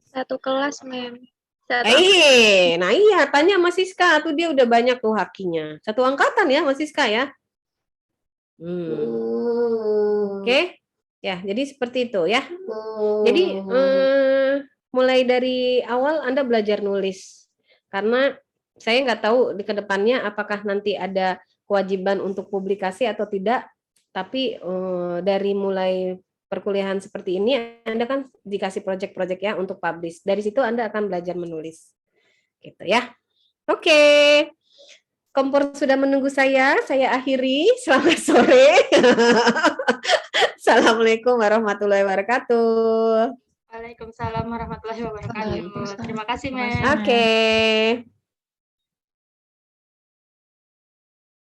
Satu kelas, Mem. Nah iya, tanya Mas Siska tuh dia udah banyak tuh hakinya. Satu angkatan ya Mas Siska ya. Oke. Ya, jadi seperti itu ya. Jadi mulai dari awal Anda belajar nulis. Karena saya nggak tahu di kedepannya apakah nanti ada kewajiban untuk publikasi atau tidak. Tapi dari mulai perkuliahan seperti ini, Anda kan dikasih proyek-proyek ya untuk publish. Dari situ Anda akan belajar menulis. Gitu ya. Oke. Kompor sudah menunggu saya akhiri. Selamat sore. Assalamualaikum warahmatullahi wabarakatuh. Waalaikumsalam warahmatullahi wabarakatuh. Terima kasih, Mem. Oke.